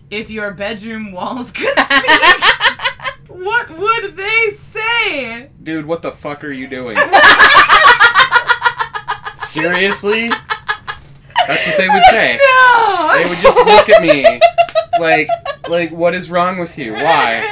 if your bedroom walls could speak, what would they say? Dude, what the fuck are you doing? Seriously? That's what they would say. No! They would just look at me like, what is wrong with you? Why?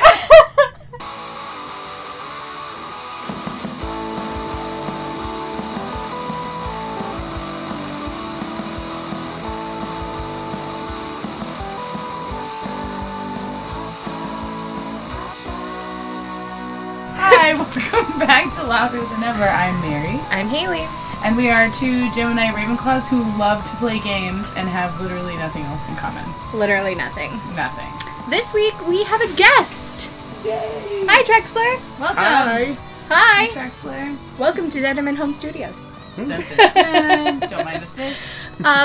Hi, welcome back to Louder Than Ever. I'm Mary. I'm Haley. And we are two Gemini Ravenclaws who love to play games and have literally nothing else in common. Literally nothing. Nothing. This week we have a guest. Yay! Hi, Trexler. Welcome. Hi. Hi. Trexler. Welcome to Detterman Home Studios. Dun, dun, dun. Don't mind the fish.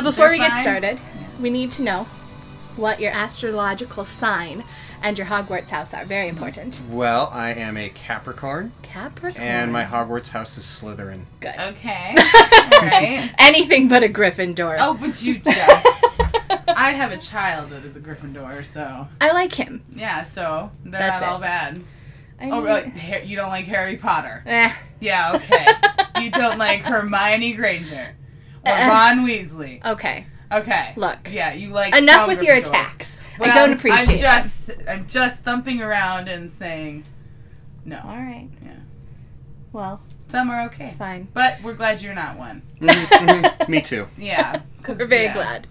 Before we get fine. started, we need to know what your astrological sign and your Hogwarts house are. Very important. Well, I am a Capricorn, Capricorn. and my Hogwarts house is Slytherin. Good. Okay. Alright. Anything but a Gryffindor. Oh, but you just... I have a child that is a Gryffindor, so... I like him. Yeah, so they're That's not all it. bad. I Oh, mean- really? You don't like Harry Potter? Eh. Yeah, okay. You don't like Hermione Granger? Or Ron Weasley? Okay. Okay. Look. Yeah, you like Enough some with your Gryffindors. attacks. Well, I don't appreciate I'm just thumping around and saying no. All right. Yeah. Well, Some are okay. fine. But we're glad you're not one. Me too. Yeah. 'Cause, We're very yeah. glad.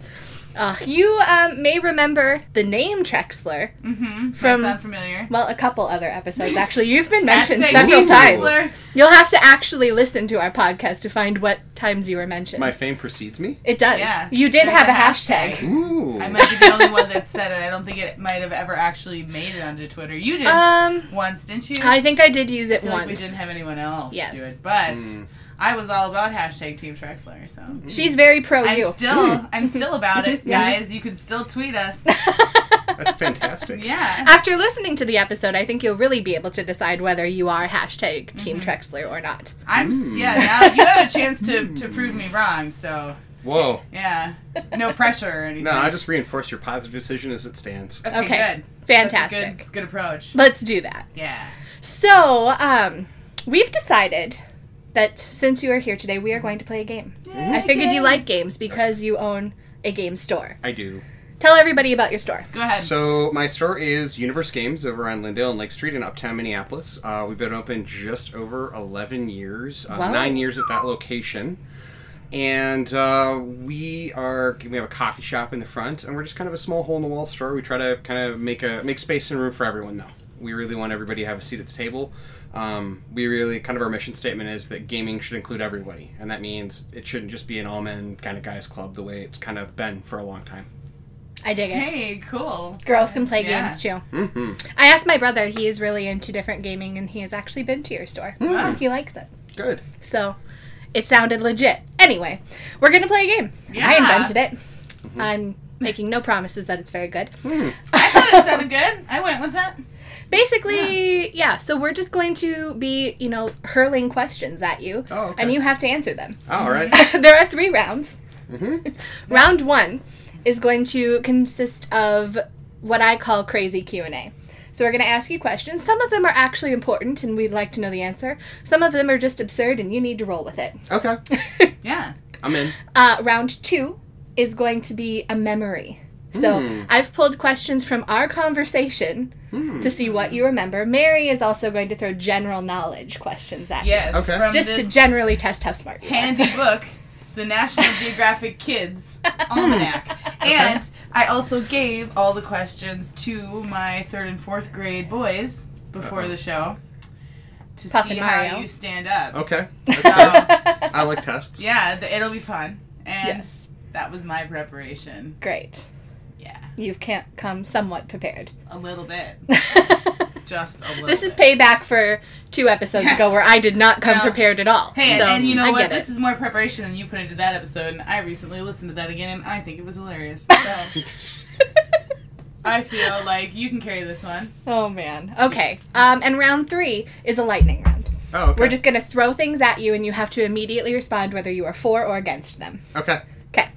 You may remember the name Trexler Mm-hmm. From- That sound familiar? well, a couple other episodes. Actually, you've been mentioned Hashtag several Team times. Trexler. You'll have to actually listen to our podcast to find what times you were mentioned. My fame precedes me. It does. Yeah. You did There's have a a hashtag. Ooh. I might be the only one that said it. I don't think it might have ever actually made it onto Twitter. You did once, didn't you? I think I did use it I feel once. like we didn't have anyone else Yes. do it, but Mm. I was all about hashtag Team Trexler, so She's very pro you. I'm still about it, guys. You can still tweet us. That's fantastic. Yeah. After listening to the episode, I think you'll really be able to decide whether you are hashtag Team Trexler or not. I'm now you have a chance to prove me wrong, so Whoa. yeah. No pressure or anything. No, I just reinforce your positive decision as it stands. Okay, Okay. good. Fantastic. That's a good approach. Let's do that. Yeah. So, we've decided that since you are here today, we are going to play a game. I figured you like games because you own a game store. I do. Tell everybody about your store. Go ahead. So my store is Universe Games over on Lindale and Lake Street in Uptown, Minneapolis. We've been open just over 11 years, Wow. 9 years at that location. And we have a coffee shop in the front, and we're just kind of a small hole-in-the-wall store. We try to kind of make space and room for everyone, though. We really want everybody to have a seat at the table. We really, kind of our mission statement is that gaming should include everybody. And that means it shouldn't just be an all-men kind of guys club the way it's kind of been for a long time. I dig it. Hey, cool. Girls can play Yeah. games too. Mm-hmm. I asked my brother, he is really into different gaming, and he has actually been to your store. He likes it. Good. So, it sounded legit. Anyway, we're going to play a game. Yeah. I invented it. I'm making no promises that it's very good. I thought it sounded good. I went with that. Basically, yeah, so we're just going to be, hurling questions at you, Oh, okay. and you have to answer them. Oh, all right. There are 3 rounds. Mm-hmm. Round 1 is going to consist of what I call crazy Q&A. So we're going to ask you questions. Some of them are actually important, and we'd like to know the answer. Some of them are just absurd, and you need to roll with it. Okay. Yeah. I'm in. Round 2 is going to be a memory. So I've pulled questions from our conversation to see what you remember. Mary is also going to throw general knowledge questions at Yes. Okay. From you, just to this generally test how smart you are. handy book, the National Geographic Kids Almanac. And I also gave all the questions to my 3rd and 4th grade boys before the show to Puff see and how Mario. you stand up. Okay. So, I like tests. yeah, it'll be fun. And Yes. that was my preparation. Great. Yeah. You've come somewhat prepared. A little bit. Just a little This is bit. payback for 2 episodes Yes. ago where I did not come Well, prepared at all. Hey, So, and you know I what? get This it. is more preparation than you put into that episode, and I recently listened to that again, and I think it was hilarious. So, I feel like you can carry this one. Oh, man. Okay. And round 3 is a lightning round. Oh, okay. We're just going to throw things at you, and you have to immediately respond whether you are for or against them. Okay. Okay.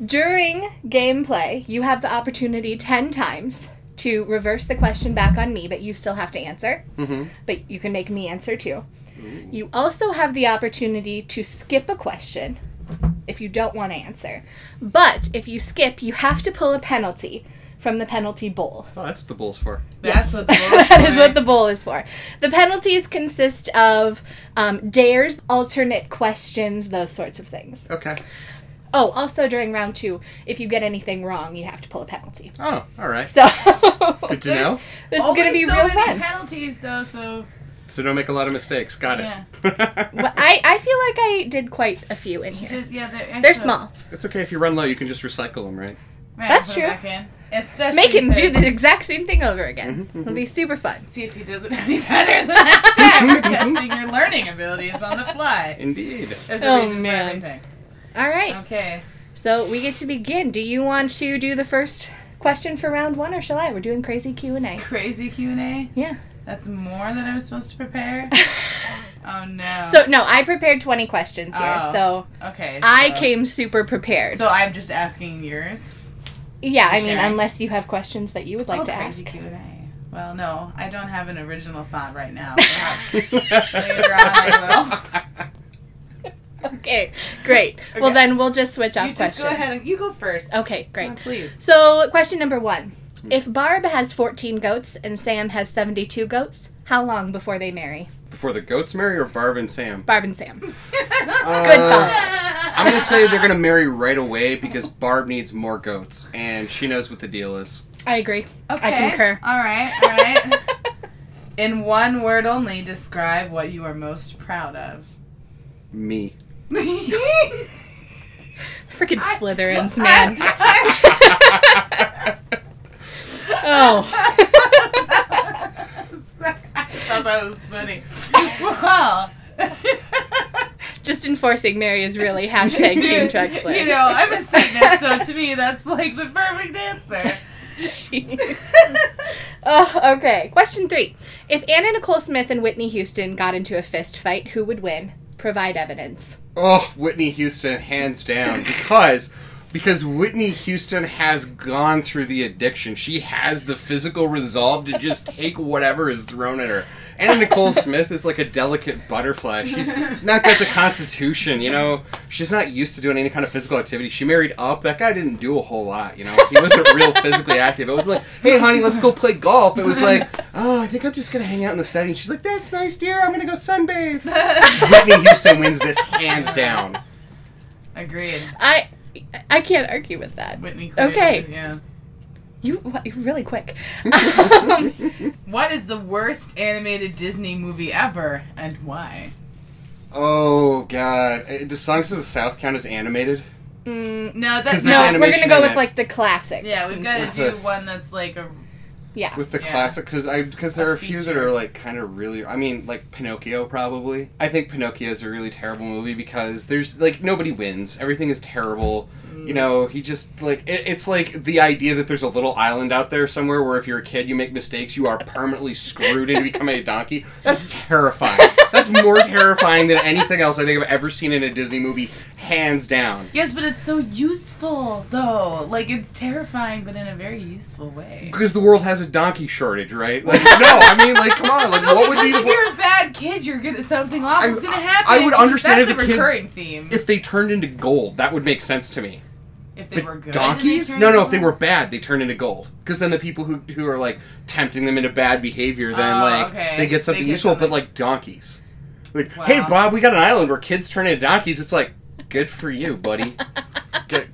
During gameplay, you have the opportunity 10 times to reverse the question back on me, but you still have to answer. Mm-hmm. But you can make me answer too. You also have the opportunity to skip a question if you don't want to answer. But if you skip, you have to pull a penalty from the penalty bowl. Oh, that's what the bull's for. That's Yes. what the bowl is That is for. what the bowl is for. The penalties consist of dares, alternate questions, those sorts of things. Okay. Oh, also during round 2, if you get anything wrong, you have to pull a penalty. Oh, all right. So Good to know. this is going to be so real many fun. penalties, though, so... So don't make a lot of mistakes. Got it. Yeah. Well, I feel like I did quite a few in here. Yeah, They're small. It's okay if you run low. You can just recycle them, right? Right, That's put it true. Back in. Especially Make him do if- the exact same thing over again. It'll be super fun. See if he does it any better the next time. We're testing your learning abilities on the fly. Indeed. There's a Oh, reason man. for everything. All right. Okay. So we get to begin. Do you want to do the first question for round 1, or shall I? We're doing crazy Q&A. Crazy Q&A? Yeah. That's more than I was supposed to prepare? Oh, no. So, no, I prepared 20 questions here. Oh. So Okay. I so- came super prepared. So I'm just asking yours? yeah, I mean, Sharing. unless you have questions that you would like to crazy ask. Q&A. Well, no, I don't have an original thought right now. Perhaps later on I Okay, great. Well, Okay. then we'll just switch will. off You just questions. go ahead and you go first. Okay, great. Oh, please. So, question number 1. If Barb has 14 goats and Sam has 72 goats, how long before they marry? Before the goats marry or Barb and Sam? Barb and Sam. Good thought. I'm going to say they're going to marry right away because Barb needs more goats and she knows what the deal is. I agree. Okay. I concur. All right. In one word only, describe what you are most proud of. Me. Freaking Slytherins, man. Oh. I thought that was funny. Wow. Just enforcing Mary is really hashtag Team Trexler. You know, I'm a Satanist, so to me, that's like the perfect answer. Jeez. Oh, okay. Question 3. If Anna Nicole Smith and Whitney Houston got into a fist fight, who would win? Provide evidence. Oh, Whitney Houston, hands down. Because Whitney Houston has gone through the addiction. She has the physical resolve to just take whatever is thrown at her. Anna Nicole Smith is like a delicate butterfly. She's not got the constitution, you know. She's not used to doing any kind of physical activity. She married up. That guy didn't do a whole lot, you know. He wasn't real physically active. It was like, hey, honey, let's go play golf. It was like, oh, I think I'm just going to hang out in the study. And she's like, that's nice, dear. I'm going to go sunbathe. Whitney Houston wins this hands down. Agreed. I can't argue with that. Whitney. Okay. Yeah. You're really quick. What is the worst animated Disney movie ever, and why? Oh, God. Does Songs of the South count as animated? No, 'Cause that's there's No, animation we're gonna go in with it. like the classics. Yeah, we've and got to stuff. do one that's like a. Yeah. With the Yeah. classic, because there A are a few that feature. are like kind of really. I mean, like Pinocchio probably. I think Pinocchio is a really terrible movie because there's like nobody wins. Everything is terrible. You know, he just like it's like the idea that there's a little island out there somewhere where if you're a kid you make mistakes you are permanently screwed into becoming a donkey. That's terrifying. That's more terrifying than anything else I think I've ever seen in a Disney movie, hands down. Yes, but it's so useful, though. Like, it's terrifying, but in a very useful way. Because the world has a donkey shortage, right? Like, no, I mean, like, come on, like, No, what would because be if the you're a bad kid, you're gonna something awful's gonna happen. I would understand That's if a the kids- recurring theme. if they turned into gold? That would make sense to me. If they But were good, donkeys? and they No, turned if they into were bad, they turn into gold. Because then the people who are like tempting them into bad behavior, then Oh, like okay. they get something They get useful. something. But like donkeys, like, Wow. hey Bob, we got an island where kids turn into donkeys. It's like, good for you, buddy.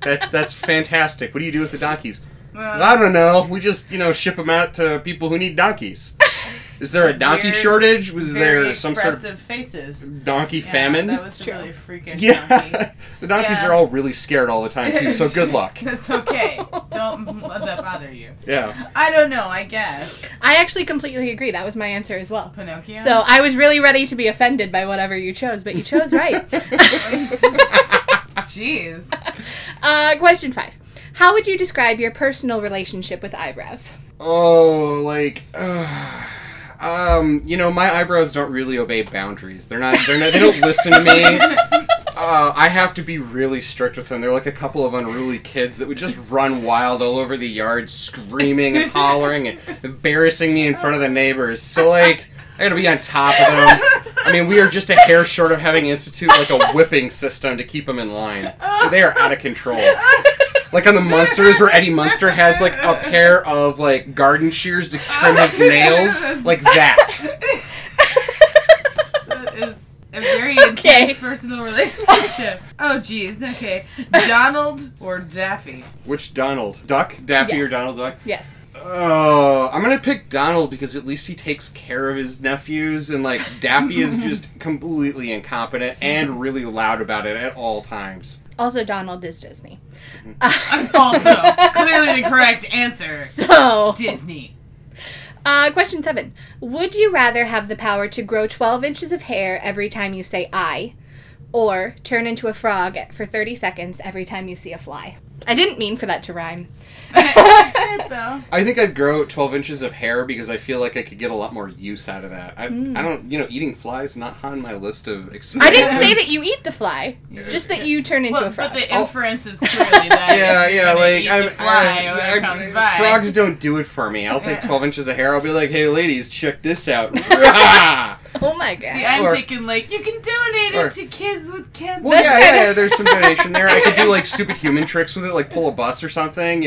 That's fantastic. What do you do with the donkeys? Well, I don't know. We just ship them out to people who need donkeys. Is there a That's donkey weird. shortage? Was very there some sort of expressive faces. donkey Yeah, famine? That was a True. really freakish Yeah, donkey. the donkeys Yeah. are all really scared all the time too. So good luck. It's okay. Don't let that bother you. Yeah. I don't know. I guess I actually completely agree. That was my answer as well. Pinocchio. So I was really ready to be offended by whatever you chose, but you chose right. Jeez. Question 5. How would you describe your personal relationship with eyebrows? Oh, like, my eyebrows don't really obey boundaries. They don't listen to me. I have to be really strict with them. They're like a couple of unruly kids that would just run wild all over the yard, screaming and hollering and embarrassing me in front of the neighbors. So, like, I gotta be on top of them. I mean, we are just a hair short of having institute like a whipping system to keep them in line. They are out of control. Like on the Munsters, where Eddie Munster has like a pair of like garden shears to trim his nails, like that. That is a very intense personal relationship. Oh, geez. Okay. Donald or Daffy? Which Donald? Duck? Daffy or Donald Duck? Yes. Oh, I'm gonna pick Donald because at least he takes care of his nephews, and like Daffy is just completely incompetent and really loud about it at all times. Also, Donald is Disney. Also, clearly the correct answer. So, Disney. Question 7. Would you rather have the power to grow 12 inches of hair every time you say I, or turn into a frog for 30 seconds every time you see a fly? I didn't mean for that to rhyme. Though. I think I'd grow 12 inches of hair because I feel like I could get a lot more use out of that. I don't, eating flies not on my list of experiences. I didn't say that you eat the fly, just that you turn into a frog. But the inference is clearly that frogs don't do it for me. I'll take 12 inches of hair. I'll be like, hey, ladies, check this out. Oh my god. See, I'm thinking, like, you can donate it to kids with cancer. Well, yeah, there's some donation there. I could do, like, stupid human tricks with it, like pull a bus or something,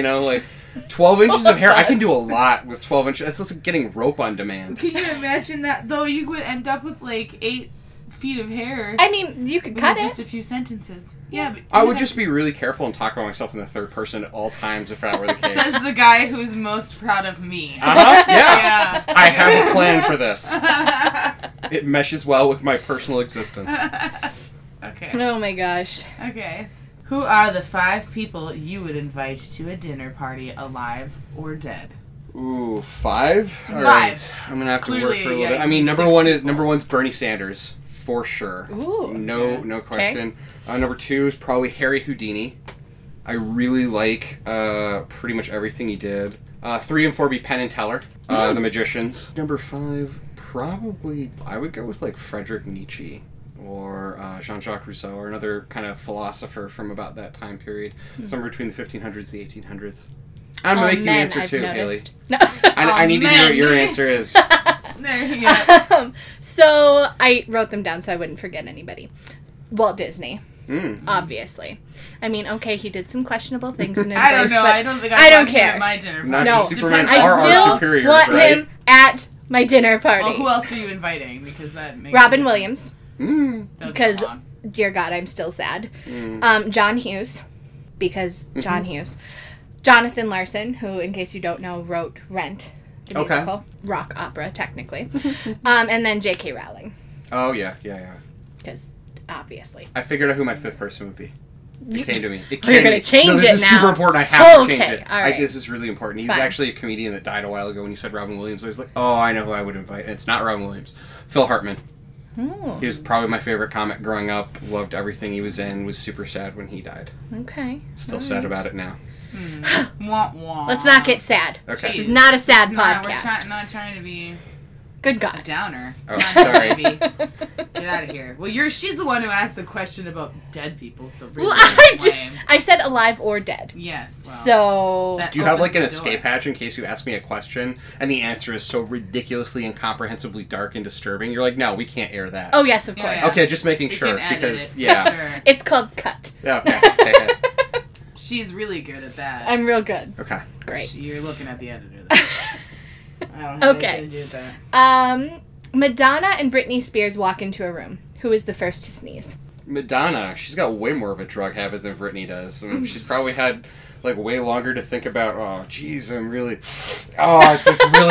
12 inches of hair. I can do a lot with 12 inches. It's just like getting rope on demand. Can you imagine that, though? You would end up with, like, 8 feet of hair. I mean, you could cut it. Just a few sentences. Yeah, but I would just be really careful and talk about myself in the third person at all times if that were the case. Says the guy who's most proud of me. Yeah. I have a plan for this. It meshes well with my personal existence. Okay. Oh my gosh. Okay. Who are the 5 people you would invite to a dinner party, alive or dead? Ooh, 5? All 5. right. I'm gonna have to work for a little bit. I mean, number 1's Bernie Sanders. For sure. Ooh. No question. Number 2 is probably Harry Houdini. I really like pretty much everything he did. 3 and 4 be Penn and Teller, the magicians. Number 5, probably, I would go with like Friedrich Nietzsche or Jean-Jacques Rousseau or another kind of philosopher from about that time period. Somewhere between the 1500s and the 1800s. I'm going to make you answer too, noticed. Haley. No. I need to hear what your answer is. There you go. So I wrote them down so I wouldn't forget anybody. Walt Disney, obviously. I mean, okay, he did some questionable things in his life. I don't know. But I don't think I don't care. At my dinner party. Nazi Superman are I our still superiors, want right? him at my dinner party. Well, who else are you inviting? Because that makes Robin Williams. Because Dear God, I'm still sad. John Hughes, because John Hughes. Jonathan Larson, who, in case you don't know, wrote Rent, the musical. Rock opera, technically. And then J.K. Rowling. Oh, yeah. Because, obviously. I figured out who my 5th person would be. It came to me. You're going to change it now. This is super important. I have to change it. All right. This is really important. He's actually a comedian that died a while ago when you said Robin Williams. I was like, oh, I know who I would invite. And it's not Robin Williams. Phil Hartman. Oh. He was probably my favorite comic growing up. Loved everything he was in. Was super sad when he died. Okay. Still sad about it now. Wah, wah. Let's not get sad. Okay. This is not a sad podcast. We're not trying to be Good a God. downer. Oh, sorry. Get out of here. Well, she's the one who asked the question about dead people, so really Well, lame. I said alive or dead. Yes. Well, So. that Do you have like an opens the escape door. hatch in case you ask me a question and the answer is so ridiculously incomprehensibly dark and disturbing? You're like, no, we can't air that. Oh, yes, of Yeah, course. yeah. Okay, just making You sure can edit because it, for sure. It's called cut. Yeah, okay. She's really good at that. I'm real good. Okay. Great. You're looking at the editor. There. I don't have Okay. anything to do with that. Madonna and Britney Spears walk into a room. Who is the first to sneeze? Madonna, she's got way more of a drug habit than Britney does. I mean, she's probably had like way longer to think about. Oh, geez, it's really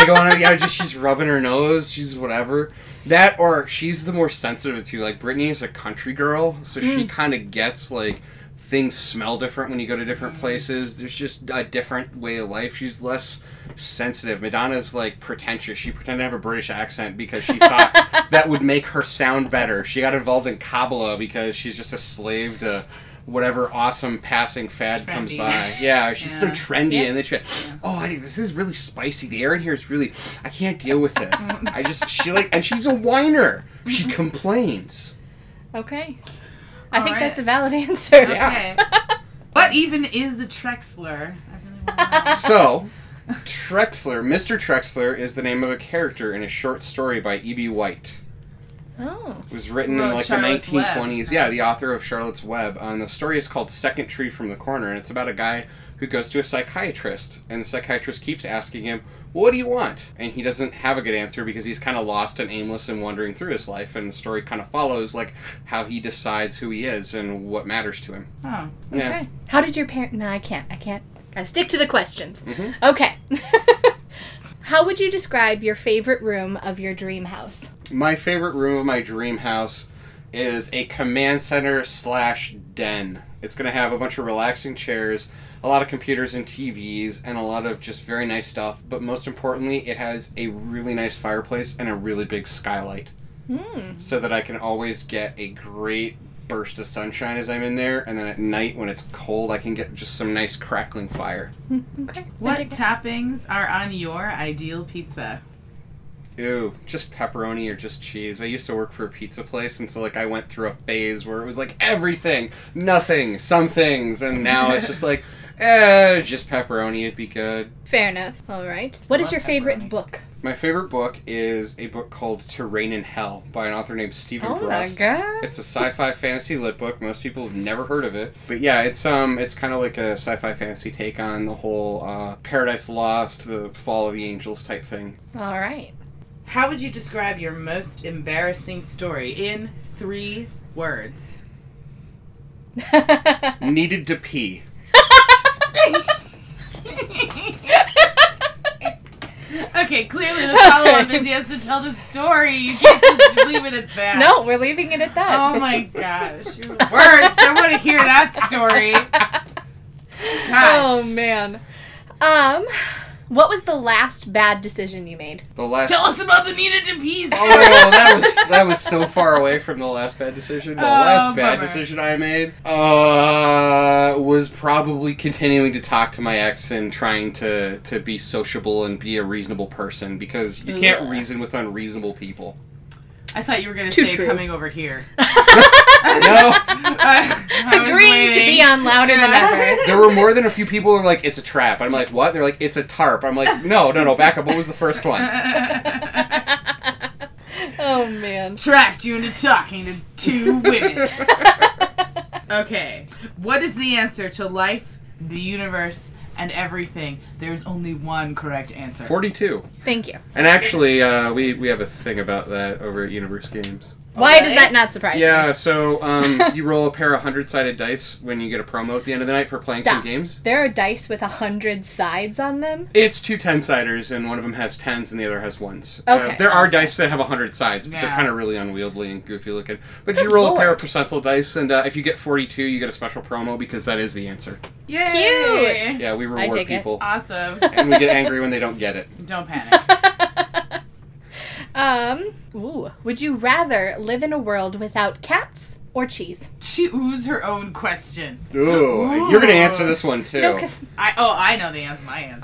going on. Yeah, just she's rubbing her nose. She's whatever. That or she's the more sensitive to. Like Britney is a country girl, so she kind of gets like things smell different when you go to different places. There's just a different way of life. She's less sensitive. Madonna's like pretentious. She pretended to have a British accent because she thought that would make her sound better. She got involved in Kabbalah because she's just a slave to whatever awesome passing fad comes by. Yeah, she's so trendy, and then this is really spicy. The air in here is really, I can't deal with this. And she's a whiner. She complains. Okay. I think Alright. that's a valid answer. Okay. What even is a Trexler? I really want to know. So, Trexler, Mr. Trexler is the name of a character in a short story by E.B. White. Oh. It was written in Wrote like Charlotte's the 1920s. Web. Yeah, the author of Charlotte's Web. And the story is called Second Tree from the Corner, and it's about a guy who goes to a psychiatrist, and the psychiatrist keeps asking him, "What do you want?" And he doesn't have a good answer because he's kind of lost and aimless and wandering through his life, and the story kind of follows like how he decides who he is and what matters to him. Oh. Yeah. Okay. How did your parent... No, I can't. Gotta stick to the questions. Mhm. Okay. How would you describe your favorite room of your dream house? My favorite room of my dream house is a command center / den. It's going to have a bunch of relaxing chairs, a lot of computers and TVs, and a lot of just very nice stuff. But most importantly, it has a really nice fireplace and a really big skylight. So that I can always get a great burst of sunshine as I'm in there. And then at night when it's cold, I can get just some nice crackling fire. Okay. What toppings are on your ideal pizza? Ew, just pepperoni or just cheese. I used to work for a pizza place, and so like I went through a phase where it was like everything, nothing, some things, and now it's just like, just pepperoni, it'd be good. Fair enough. All right. What is Love your favorite pepperoni. book? My favorite book is a book called To Reign in Hell by an author named Stephen Oh my Brust. god. It's a sci-fi fantasy lit book. Most people have never heard of it, but yeah, it's kind of like a sci-fi fantasy take on the whole Paradise Lost, the Fall of the Angels type thing. All right. How would you describe your most embarrassing story in 3 words? Needed to pee. Okay, clearly the follow-up is he has to tell the story. You can't just leave it at that. No, we're leaving it at that. Oh my gosh, you're the worst. I want to hear that story. Gosh. Oh man. What was the last bad decision you made? The last. Tell us about the needed to peas. Oh, that was so far away from the last bad decision. The last bad bummer. decision I made was probably continuing to talk to my ex and trying to be sociable and be a reasonable person, because you can't Ugh. reason with unreasonable people. I thought you were going to Too say true. coming over here. No, Agreeing to be on louder than ever. there were more than a few people who were like, "It's a trap." I'm like, "What?" They're like, "It's a tarp." I'm like, no, back up. What was the first one? Oh man. Trapped you into talking to 2 women. Okay. What is the answer to life, the universe, and everything? There's only one correct answer. 42. Thank you. And actually, we have a thing about that over at Universe Games. Why does Okay. that not surprise Yeah, so you roll a pair of 100-sided dice when you get a promo at the end of the night for playing some Stop. games. me? There are dice with 100 sides on them. It's 2 10-siders, and one of them has 10s and the other has 1s. Okay. There are dice that have 100 sides, but they're Yeah. kind of really unwieldy and goofy looking. But Good you roll a pair lord. of percentile dice, and if you get 42, you get a special promo because that is the answer. Yay! Cute. Yeah, we reward dig it. people. Awesome. And we get angry when they don't get it. Don't panic. Would you rather live in a world without cats or cheese? Choose her own question. Ooh, you're going to answer this one, too. No, 'cause- I know the answer. My answer.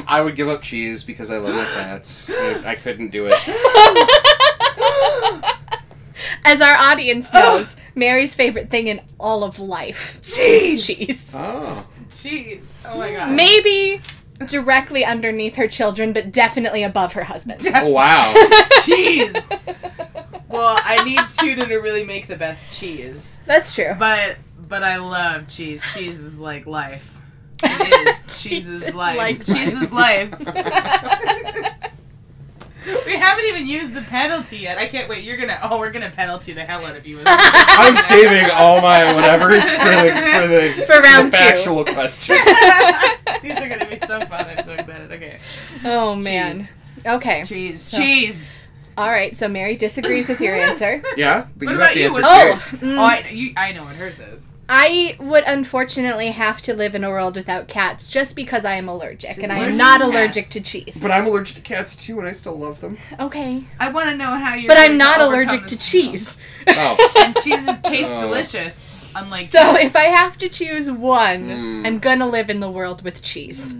I would give up cheese because I love my cats. I couldn't do it. as our audience knows, Mary's favorite thing in all of life Cheese! is cheese. Oh. Jeez. Oh my god. Maybe directly underneath her children, but definitely above her husband. Oh, wow. Cheese! Well, I need tuna to really make the best cheese. That's true. But I love cheese. Cheese is like life. It is. Cheese is life. like Cheese is life. We haven't even used the penalty yet. I can't wait. We're gonna penalty the hell out of you. I'm saving all my whatevers For round the two. factual questions. These are gonna be so fun. I'm so excited. Okay. Oh man. Okay. Cheese. Cheese. All right. So Mary disagrees with your answer. Yeah, but What you about have the you? answer What's too. Mm. Oh, I know what hers is. I would unfortunately have to live in a world without cats just because I am allergic, She's and I allergic am not to cats. allergic to cheese. But I'm allergic to cats too, and I still love them. Okay. I want to know how you. But I'm not allergic to cheese. Oh. And cheeses taste Oh. delicious, unlike So cats, if I have to choose one, Mm. I'm gonna live in the world with cheese.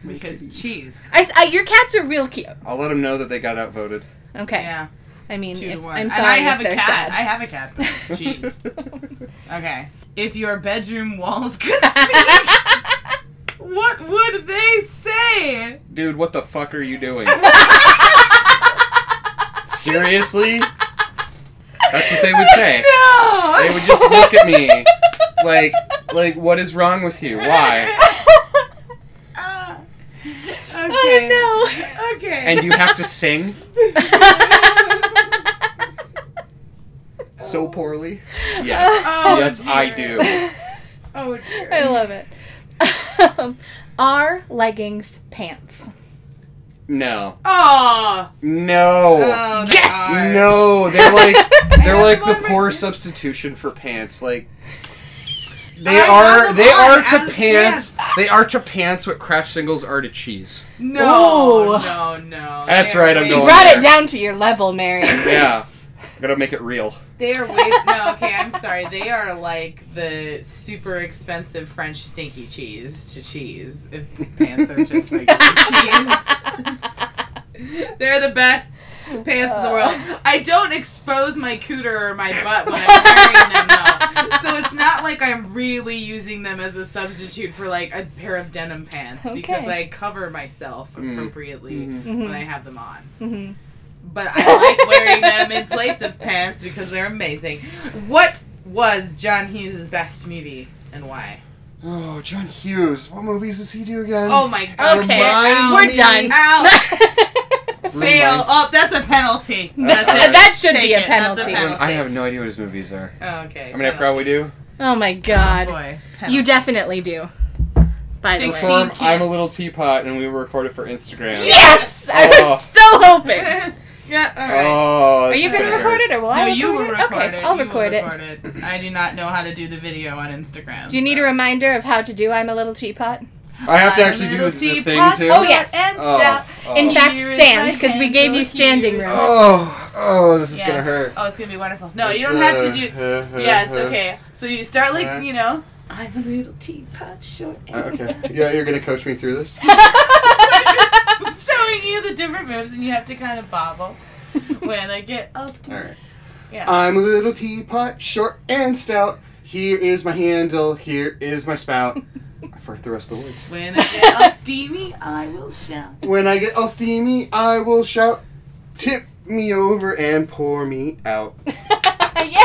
because cheese. Your cats are real cute. I'll let them know that they got outvoted. Okay. Yeah. I mean, 2 to 1. I'm And sorry I have if a they're cat. sad. I have a cat. Jeez. Okay. If your bedroom walls could speak, what would they say? Dude, what the fuck are you doing? Seriously? That's what they would say. No! They would just look at me like, what is wrong with you? Why? Okay. Oh Okay. And you have to sing so poorly? Yes. Oh, Yes, I dear. do. Oh dear. I love it. Are leggings pants? No. Oh. No. Oh, they Yes! are. No, they're like the one poor right substitution for pants. Like I they have them are on to as pants. They are to pants what Kraft singles are to cheese. No. Ooh. No. That's They are right, I'm way- You going brought there. it down to your level, Mary. Yeah, gotta make it real. They are way. No, okay, I'm sorry. They are like the super expensive French stinky cheese to cheese. If pants are just regular cheese. They're the best pants in the world. I don't expose my cooter or my butt when I'm wearing them, though. So it's not like I'm really using them as a substitute for like a pair of denim pants because Okay. I cover myself appropriately Mhm. when I have them on. Mm-hmm. But I like wearing them in place of pants because they're amazing. What was John Hughes' best movie and why? Oh, John Hughes. What movies does he do again? Oh my god. Okay, Remind we're me. done. Ow! Fail. Oh, that's a penalty. That's it. That should Take be a it. That's penalty. I have no idea what his movies are. Oh, okay. I mean, I probably do. Oh my Oh, god. boy. You definitely do. By the way. 16. Form, kids. I'm a little teapot, and we were recorded for Instagram. Yes! I Oh. was so hoping. Yeah, alright. Oh, Are you this is going to gonna record hurt. it or will No, I you will record record it? Okay, it. I'll You will record it. record it. I do not know how to do the video on Instagram. Do you need a reminder of how to do I'm a Little Teapot? I have to I'm actually a do little the thing teapot, too. Oh, yes. And Oh, step. oh. In fact, Here is stand, my because we hand, gave oh, you standing here is room. Oh, this is Yes. gonna hurt. Oh, it's gonna be wonderful. No, you don't have to do. Yes, okay. So you start like, you know, I'm a little teapot, short and Okay. Yeah, you're gonna coach me through this. showing you the different moves, and you have to kind of bobble when I get. Oh, Alright. yeah. I'm a little teapot, short and stout. Here is my handle, here is my spout. I forgot the rest of the words. When I get all steamy, I will shout. When I get all steamy, I will shout, tip me over and pour me out. Yay!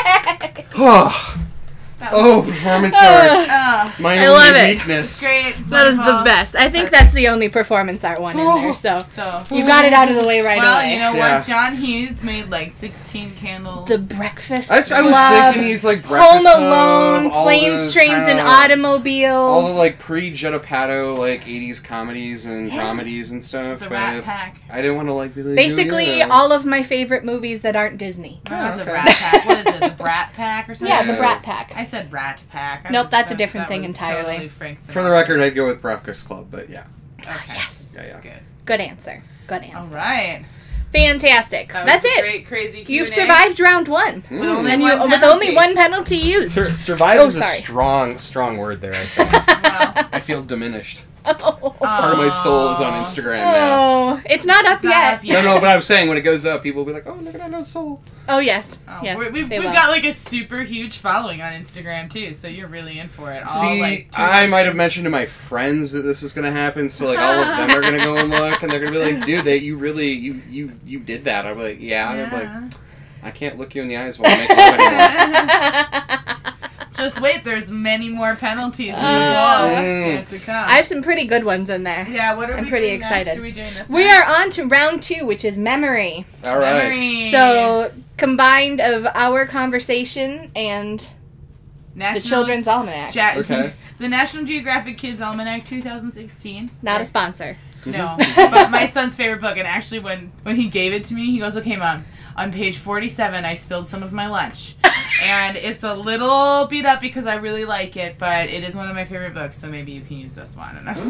Oh, performance art. My I only love it. weakness. Great. It's That is the wonderful. best. I think that's the only performance art one in there, so So. you got it out of the way right Well, away. you know Yeah. what? John Hughes made like 16 candles. The Breakfast I was Club, thinking he's like Home Breakfast Alone, Club, all Planes, those Trains, and kinda- Automobiles. All the like pre-Jetapado like 80s comedies and dramedies and stuff. the but Rat Pack. I didn't want to like be Basically, all of my favorite movies that aren't Disney. Not the okay. Rat Pack. What is it? The Brat Pack or something? Yeah, the Yeah. Brat Pack. I said Rat Pack. Nope, that's a different thing was entirely. Totally Frank For the Sinatra. record, I'd go with Breakfast Club, but yeah. Okay. Yes. Yeah. Good. Good answer. Good All answer. right. Fantastic. That was That's a it. Great, crazy You've Q&A. survived round one. With only And you, one with penalty. only one penalty used. Survive Oh, is a sorry. strong word there, I think. Wow. I feel diminished. Oh. Part of my soul is on Aw. Instagram now. Oh, it's not up It's not yet. up yet. No, but I'm saying when it goes up, people will be like, oh, look at that no soul. Oh, yes. Oh, Yes, we've they will. got like a super huge following on Instagram too, so you're really in for it. All, See, like, I might have mentioned to my friends that this was going to happen, so like all of them are going to go and look, and they're going to be like, dude, you really, you did that. I'm like, yeah. And they're like, I can't look you in the eyes while I make love anymore. Just wait, there's many more penalties Mm. to come. I have some pretty good ones in there. yeah, what are I'm we pretty doing excited. Next? Are we doing this We next? are on to round 2, which is memory. All right. Memory. So, combined of our conversation and the National Children's Almanac. Okay. The National Geographic Kids Almanac 2016. Not a sponsor. No, but my son's favorite book. And actually, when he gave it to me, he goes, "Okay, Mom, on page 47, I spilled some of my lunch, and it's a little beat up because I really like it, but it is one of my favorite books, so maybe you can use this one." And I was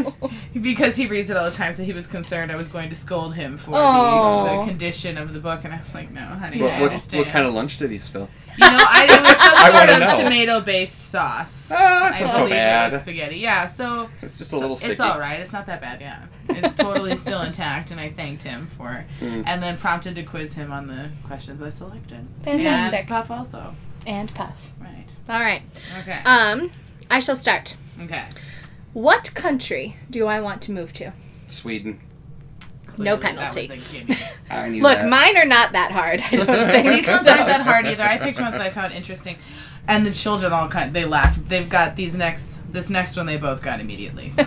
like, because he reads it all the time, so he was concerned I was going to scold him for Oh. the condition of the book, and I was like, "No, honey, I What understand." kind of lunch did he spill? It was some I sort wanna of know. tomato-based sauce. Oh, that's I not so believe it was bad. spaghetti. Yeah, so It's just a little sticky. it's all right. It's not that bad. Yeah, it's totally still intact, and I thanked him for it, and then prompted to quiz him on the questions I selected. Fantastic. And Puff also. And Puff. Right. All right. Okay. I shall start. Okay. What country do I want to move to? Sweden. No Clearly, penalty. That was a gimme. I knew Look, that. mine are not that hard. I don't think These ones so. aren't that hard either. I picked ones I found interesting, and the children all they laughed. They've got this next one they both got immediately. So,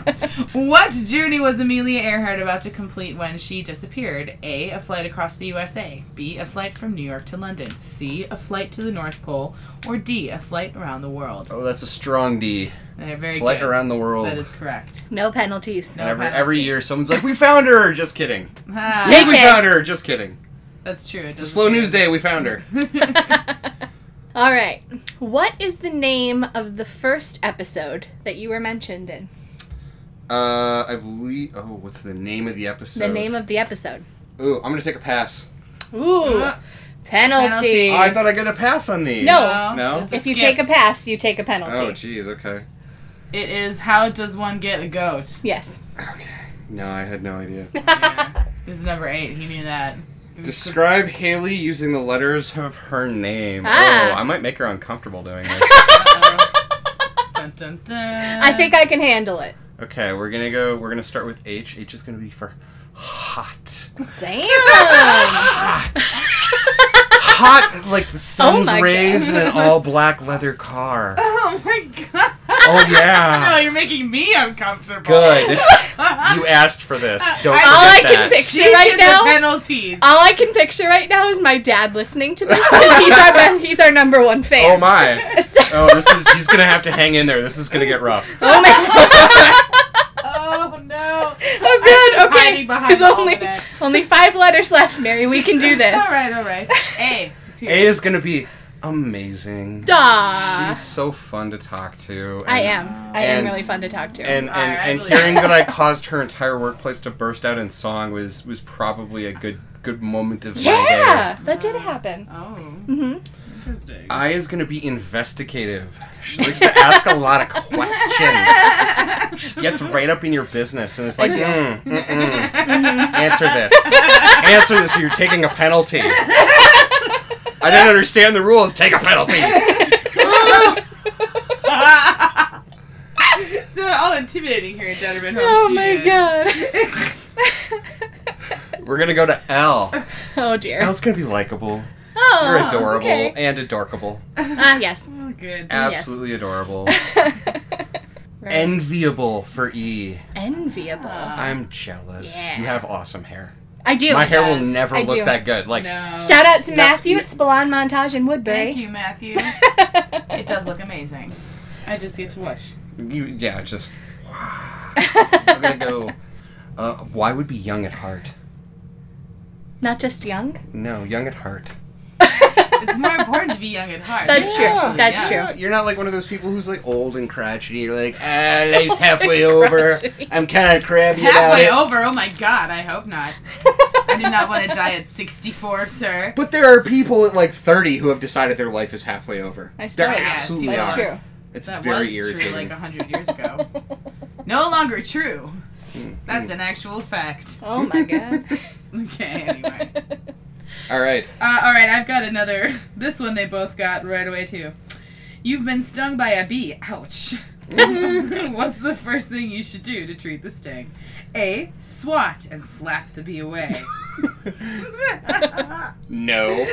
what journey was Amelia Earhart about to complete when she disappeared? A. A flight across the USA. B. A flight from New York to London. C. A flight to the North Pole. Or D. A flight around the world. Oh, that's a strong D. They're very Flight good. around the world. That is correct. No penalties. No. And every penalty. year, someone's like, "We found her." Just kidding. Ah, Take We it. found her. Just kidding. that's true. It's a slow news day. We found her. All right. What is the name of the first episode that you were mentioned in? I believe. Oh, what's the name of the episode? The name of the episode. Ooh, I'm gonna take a pass. Ooh. Uh, Penalty. penalty. Oh, I thought I got a pass on these. No. No. It's a If you skip. take a pass, you take a penalty. Oh, jeez. Okay. It is how does one get a goat? Yes. Okay. No, I had no idea. Yeah. This is number 8. He knew that. It was Describe Haley using the letters of her name. Ah. Oh, I might make her uncomfortable doing this. Dun, dun, dun. I think I can handle it. Okay, we're gonna start with H. H is gonna be for hot. Damn. Hot like the sun's my rays God. in an all black leather car. Oh my god. Oh yeah. No, you're making me uncomfortable. Good. You asked for this. Don't All forget I can that. picture She right did now. the penalties. All I can picture right now is my dad listening to this because he's our number one fan. Oh my. So- Oh, he's gonna have to hang in there. This is gonna get rough. Oh my. Oh no. Oh I'm good. just Okay. hiding behind There's all only of that. 5 letters left, Mary. We can do this. All right. A. Let's hear A it. is gonna be amazing. Duh. She's so fun to talk to. I and- am. I am and- really fun to talk to. And Alright, I and believe hearing it. that I caused her entire workplace to burst out in song was probably a good moment of my day. yeah, that did happen. Oh. Mm-hmm. Interesting. I is going to be investigative. She likes to ask a lot of questions. She gets right up in your business and is like, answer this. Answer this or you're taking a penalty. I didn't understand the rules. Take a penalty. It's not all intimidating here at Detterman Home Oh my Studios. god. We're going to go to L. Oh dear. L's going to be likable. Oh, You're adorable okay. and adorkable. Yes. Oh, good. Absolutely adorable. Right. Enviable for E. Enviable. I'm jealous. Yeah. You have awesome hair. I do. My hair will Yes. never I look do. that good. Like, No. Shout out to No. Matthew at Spillon Montage in Woodbury. Thank you, Matthew. It does look amazing. I just get to watch. yeah, just. I'm gonna go. Why would be young at heart? Not just young. No, young at heart. It's more important to be young at heart. That's true. Actually, That's yeah. true. You're not like one of those people who's like old and crotchety. You're like, life's halfway over. Crotchety. I'm kind of crabby about Halfway it. over. Oh my god, I hope not. I do not want to die at 64, sir. But there are people at like 30 who have decided their life is halfway over. I There suppose. absolutely That's are. true. It's That very was irritating. true like 100 years ago. No longer true. That's an actual fact. Oh my god. Okay, anyway. All right. Alright, I've got another. This one they both got right away, too. You've been stung by a bee. Ouch. What's the first thing you should do to treat the sting? A. Swat and slap the bee away. No.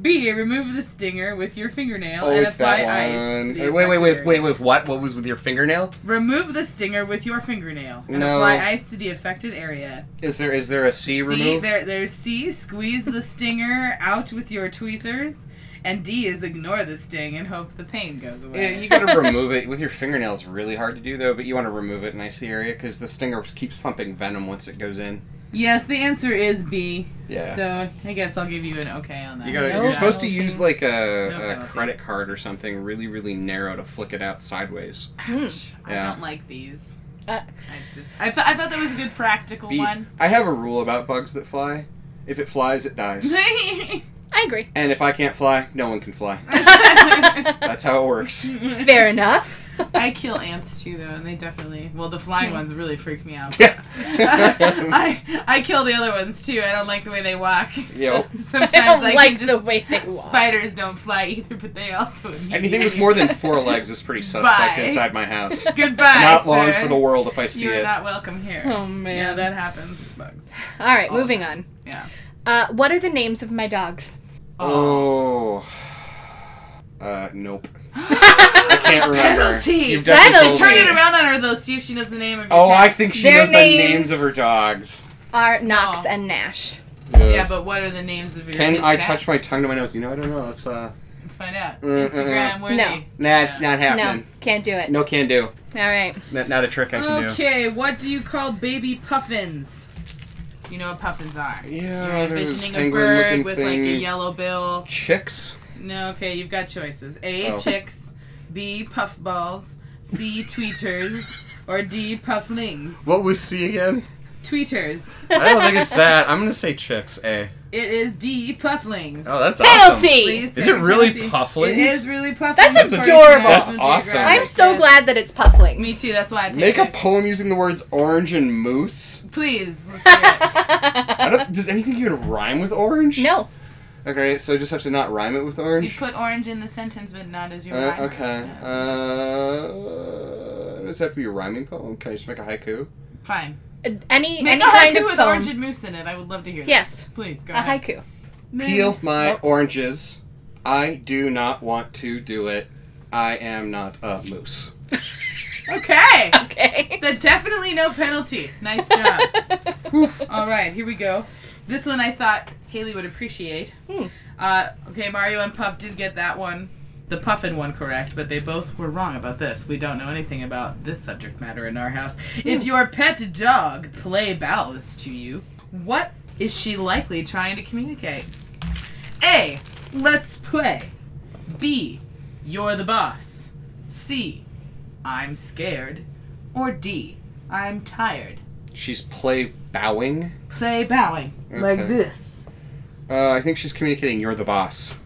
B. Remove the stinger with your fingernail Oh, and it's apply that ice. one. to the Wait. affected area. What? What was with your fingernail? Remove the stinger with your fingernail and No. apply ice to the affected area. Is there a C remove? There's C. Squeeze the stinger out with your tweezers. And D is ignore the sting and hope the pain goes Yeah, away. you gotta remove it. With your fingernail, it's really hard to do, though, but you want to remove it in ice the area, because the stinger keeps pumping venom once it goes in. Yes, the answer is B. Yeah. So I guess I'll give you an okay on that. You gotta, No you're supposed to penalty. use, like, No a penalty. credit card or something really, really narrow to flick it out sideways. Ouch. I Yeah. don't like these. Uh, I thought that was a good practical one. I have a rule about bugs that fly. If it flies, it dies. I agree. And if I can't fly, no one can fly. That's how it works. Fair enough. I kill ants too, though, and they definitely. Well, the flying ones really freak me out. Yeah. I kill the other ones too. I don't like the way they walk. Yo. Sometimes I don't like can just, the way they walk. Spiders don't fly either, but they also. Anything with more than 4 legs is pretty suspect Bye. inside my house. Goodbye. Not long sir. for the world if I see You're it. not welcome here. Oh, man. Yeah, that happens with bugs. All right, All moving the on. time. Yeah. What are the names of my dogs? Oh. Nope. I can't remember. Penalty! You've definitely Penalty! told Turn me. it around on her though. See if she knows the name of your Oh, I cat. think she Their knows the names- names of her dogs. Are Knox Oh. and Nash. Yeah, but what are the names of your Can his I cats? touch my tongue to my nose? You know, I don't know. Let's Let's find out. Mm, Instagram worthy. No. not No, happening. can't do it. No, can do. All right. Not a trick I can do. Okay, what do you call baby puffins? You know what puffins are. Yeah, You're there's envisioning a penguin-looking bird with like a things. yellow bill. Chicks. No, okay, you've got choices. A, Oh. chicks. B, puffballs. C, tweeters. Or D, pufflings. What was C again? Tweeters. I don't think it's that. I'm gonna say chicks. A. It is D, pufflings. Oh, that's Penalty! Please Is take it really penalty. pufflings? It is really pufflings. That's according to adorable. That's National awesome. Geographic. I'm so Yes. glad that it's pufflings. Me too, that's why I picked Make a it. poem using the words orange and moose. Please, let's hear it. Does anything even rhyme with orange? No. Okay, so I just have to not rhyme it with You orange? put orange in the sentence, but not as your rhyme. Okay. Yeah. Does it have to be a rhyming poem? Can I just make a haiku? Fine. Any Make a kind haiku of with poem. orange and moose in it. I would love to hear that. Yes. Please, go A ahead. haiku. Peel my Nope. oranges. I do not want to do it. I am not a moose. Okay. Okay. That definitely no penalty. Nice job. All right, here we go. This one I thought Haley would appreciate. Okay, Mario and Puff did get that one, the puffin one, correct, but they both were wrong about this. We don't know anything about this subject matter in our house. If your pet dog play bows to you, what is she likely trying to communicate? A, let's play. B, you're the boss. C, I'm scared. Or D, I'm tired. She's play bowing. Play bowing. Like Okay. this. I think she's communicating you're the boss.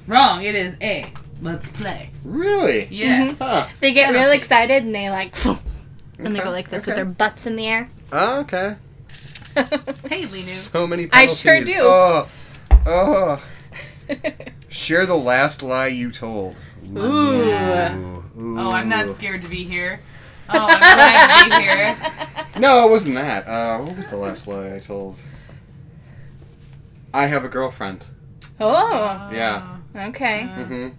Wrong, it is A, let's play. Really? Yes. Huh. They get real Penalty. excited and they like, and they Okay, go like this with okay. their butts in the air. Oh, okay. Haley knew. So many I penalties. sure do. Oh. Share the last lie you told. Ooh. Ooh. Oh, I'm not scared to be here. Oh, I'm glad to be here. No, it wasn't that. What was the last lie I told? I have a girlfriend. Oh. Yeah. Okay. Mm-hmm.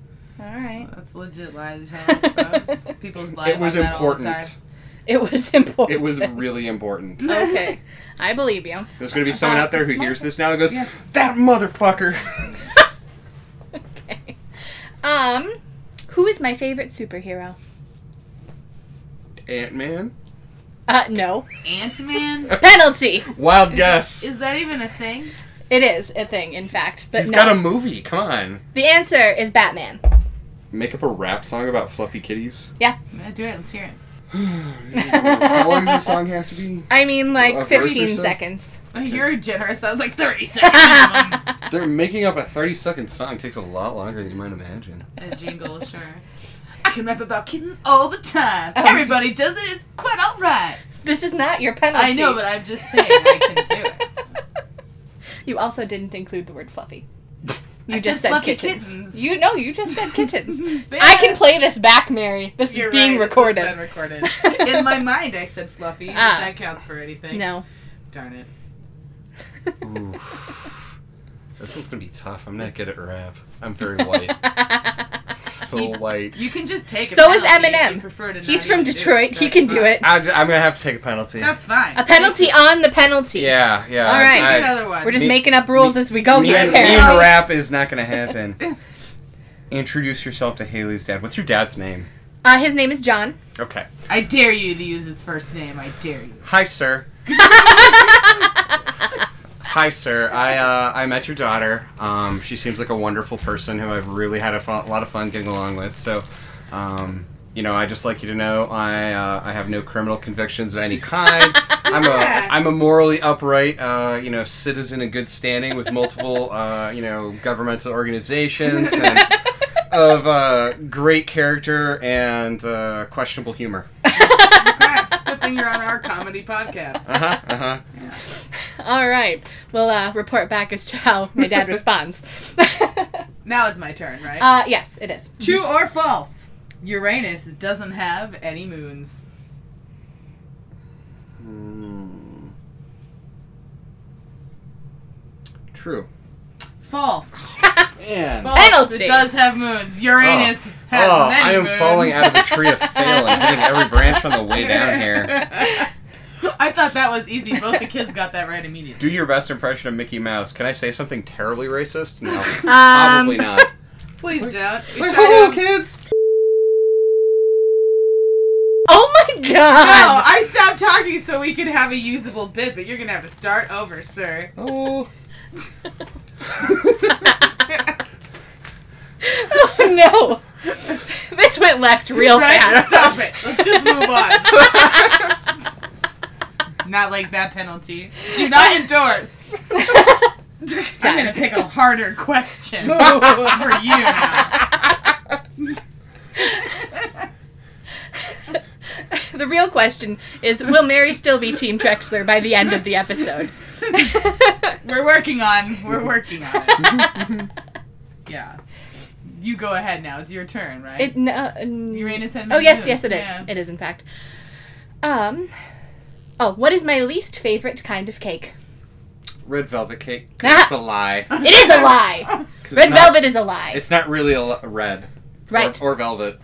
All right. That's a legit lie to tell, I suppose. People's lie It was about that all the time. important. It was important. It was really important. Okay. I believe you. There's going to be someone out there who It's hears this now and goes, Yes. that motherfucker. Okay. Who is my favorite superhero? Ant-Man? No. Ant-Man? Penalty. Wild guess. Is that even a thing? It is a thing, in fact, but He's no. got a movie. Come on. The answer is Batman. Make up a rap song about fluffy kitties. Yeah. Do it, let's hear it. How long does the song have to be? I mean, like A verse or 15 so? seconds. Oh, you're generous. I was like 30 seconds. minimum. They're making up a 30-second song. It takes a lot longer than you might imagine. A jingle, sure. I can rap about kittens all the time. Oh. Everybody does it. It's quite all right. This is not your penalty. I know, but I'm just saying I can do it. You also didn't include the word fluffy. You I just said said fluffy kittens. kittens. You just said kittens. Bad. I can play this back, Mary. This You're is being right, recorded. This has been recorded. In my mind, I said fluffy. Ah. That counts for anything. No. Darn it. Ooh. This one's gonna be tough. I'm not good at rap. I'm very white. So white. You can just take a So is penalty if Eminem. you prefer to He's not from even do Detroit. it. He That's can do fine. it. I'm gonna have to take a penalty. That's fine. A penalty on the penalty. Yeah. All right. Take another one. We're just Me- making up rules as we go Me here, and apparently. rap is not gonna happen. Introduce yourself to Haley's dad. What's your dad's name? His name is John. Okay. I dare you to use his first name. I dare you. Hi, sir. Hi, sir. I met your daughter. She seems like a wonderful person who I've really had a lot of fun getting along with. So, I just like you to know I have no criminal convictions of any kind. I'm a morally upright, citizen in good standing with multiple, governmental organizations and of great character and questionable humor. Good thing you're on our comedy podcast. All right. We'll report back as to how my dad responds. Now it's my turn, right? Yes, it is. True or false? Uranus doesn't have any moons. True. False. Man. False. Penalty. It does have moons. Uranus has many I am moons. falling out of the tree of failing, hitting every branch on the way down here. I thought that was easy. Both the kids got that right immediately. Do your best impression of Mickey Mouse. Can I say something terribly racist? No. Probably not. Please don't. Wait, hello, kids! Oh my god! No, I stopped talking so we could have a usable bit, but you're gonna have to start over, sir. Oh. Oh no! This went left real Right? fast. Stop it. Let's just move on. Not like that penalty. Do not endorse. I'm gonna pick a harder question for you now. The real question is, will Mary still be Team Trexler by the end of the episode? We're working on it. Yeah. You go ahead now. It's your turn, right? Uranus had Oh, many yes, moons. yes, it is. Yeah. It is, in fact. What is my least favorite kind of cake? Red velvet cake. It's a lie. It is a lie! Red velvet is a lie. It's not really a red. Right. Or velvet.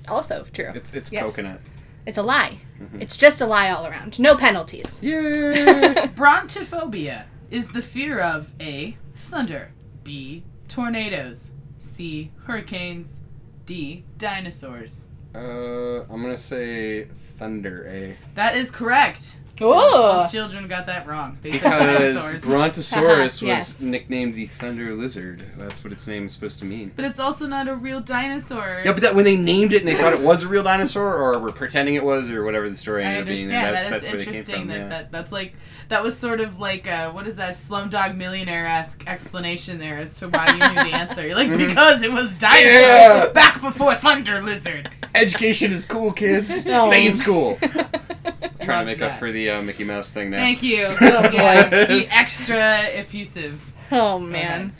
Also true. It's Yes. coconut. It's a lie. It's just a lie all around. No penalties. Yay! Brontophobia is the fear of A. Thunder, B. Tornadoes, C. Hurricanes, D. Dinosaurs. I'm gonna say thunder, eh? That is correct. Oh! Both children got that wrong. They said Because dinosaurs. Brontosaurus was Yes. nicknamed the thunder lizard. That's what its name is supposed to mean. But it's also not a real dinosaur. Yeah, but when they named it and they thought it was a real dinosaur, or were pretending it was, or whatever the story I ended up being, understand. that's That is where they came interesting. from. That's like that was sort of like what is that Slumdog Millionaire-esque explanation there as to why you knew the answer. You're like, because it was dinosaur Yeah. back before Thunder Lizard. Education is cool, kids. Oh. Stay in school. Trying to Love make up that. for the Mickey Mouse thing now. Thank you. Oh, Yeah, boy. be extra effusive. Oh, man.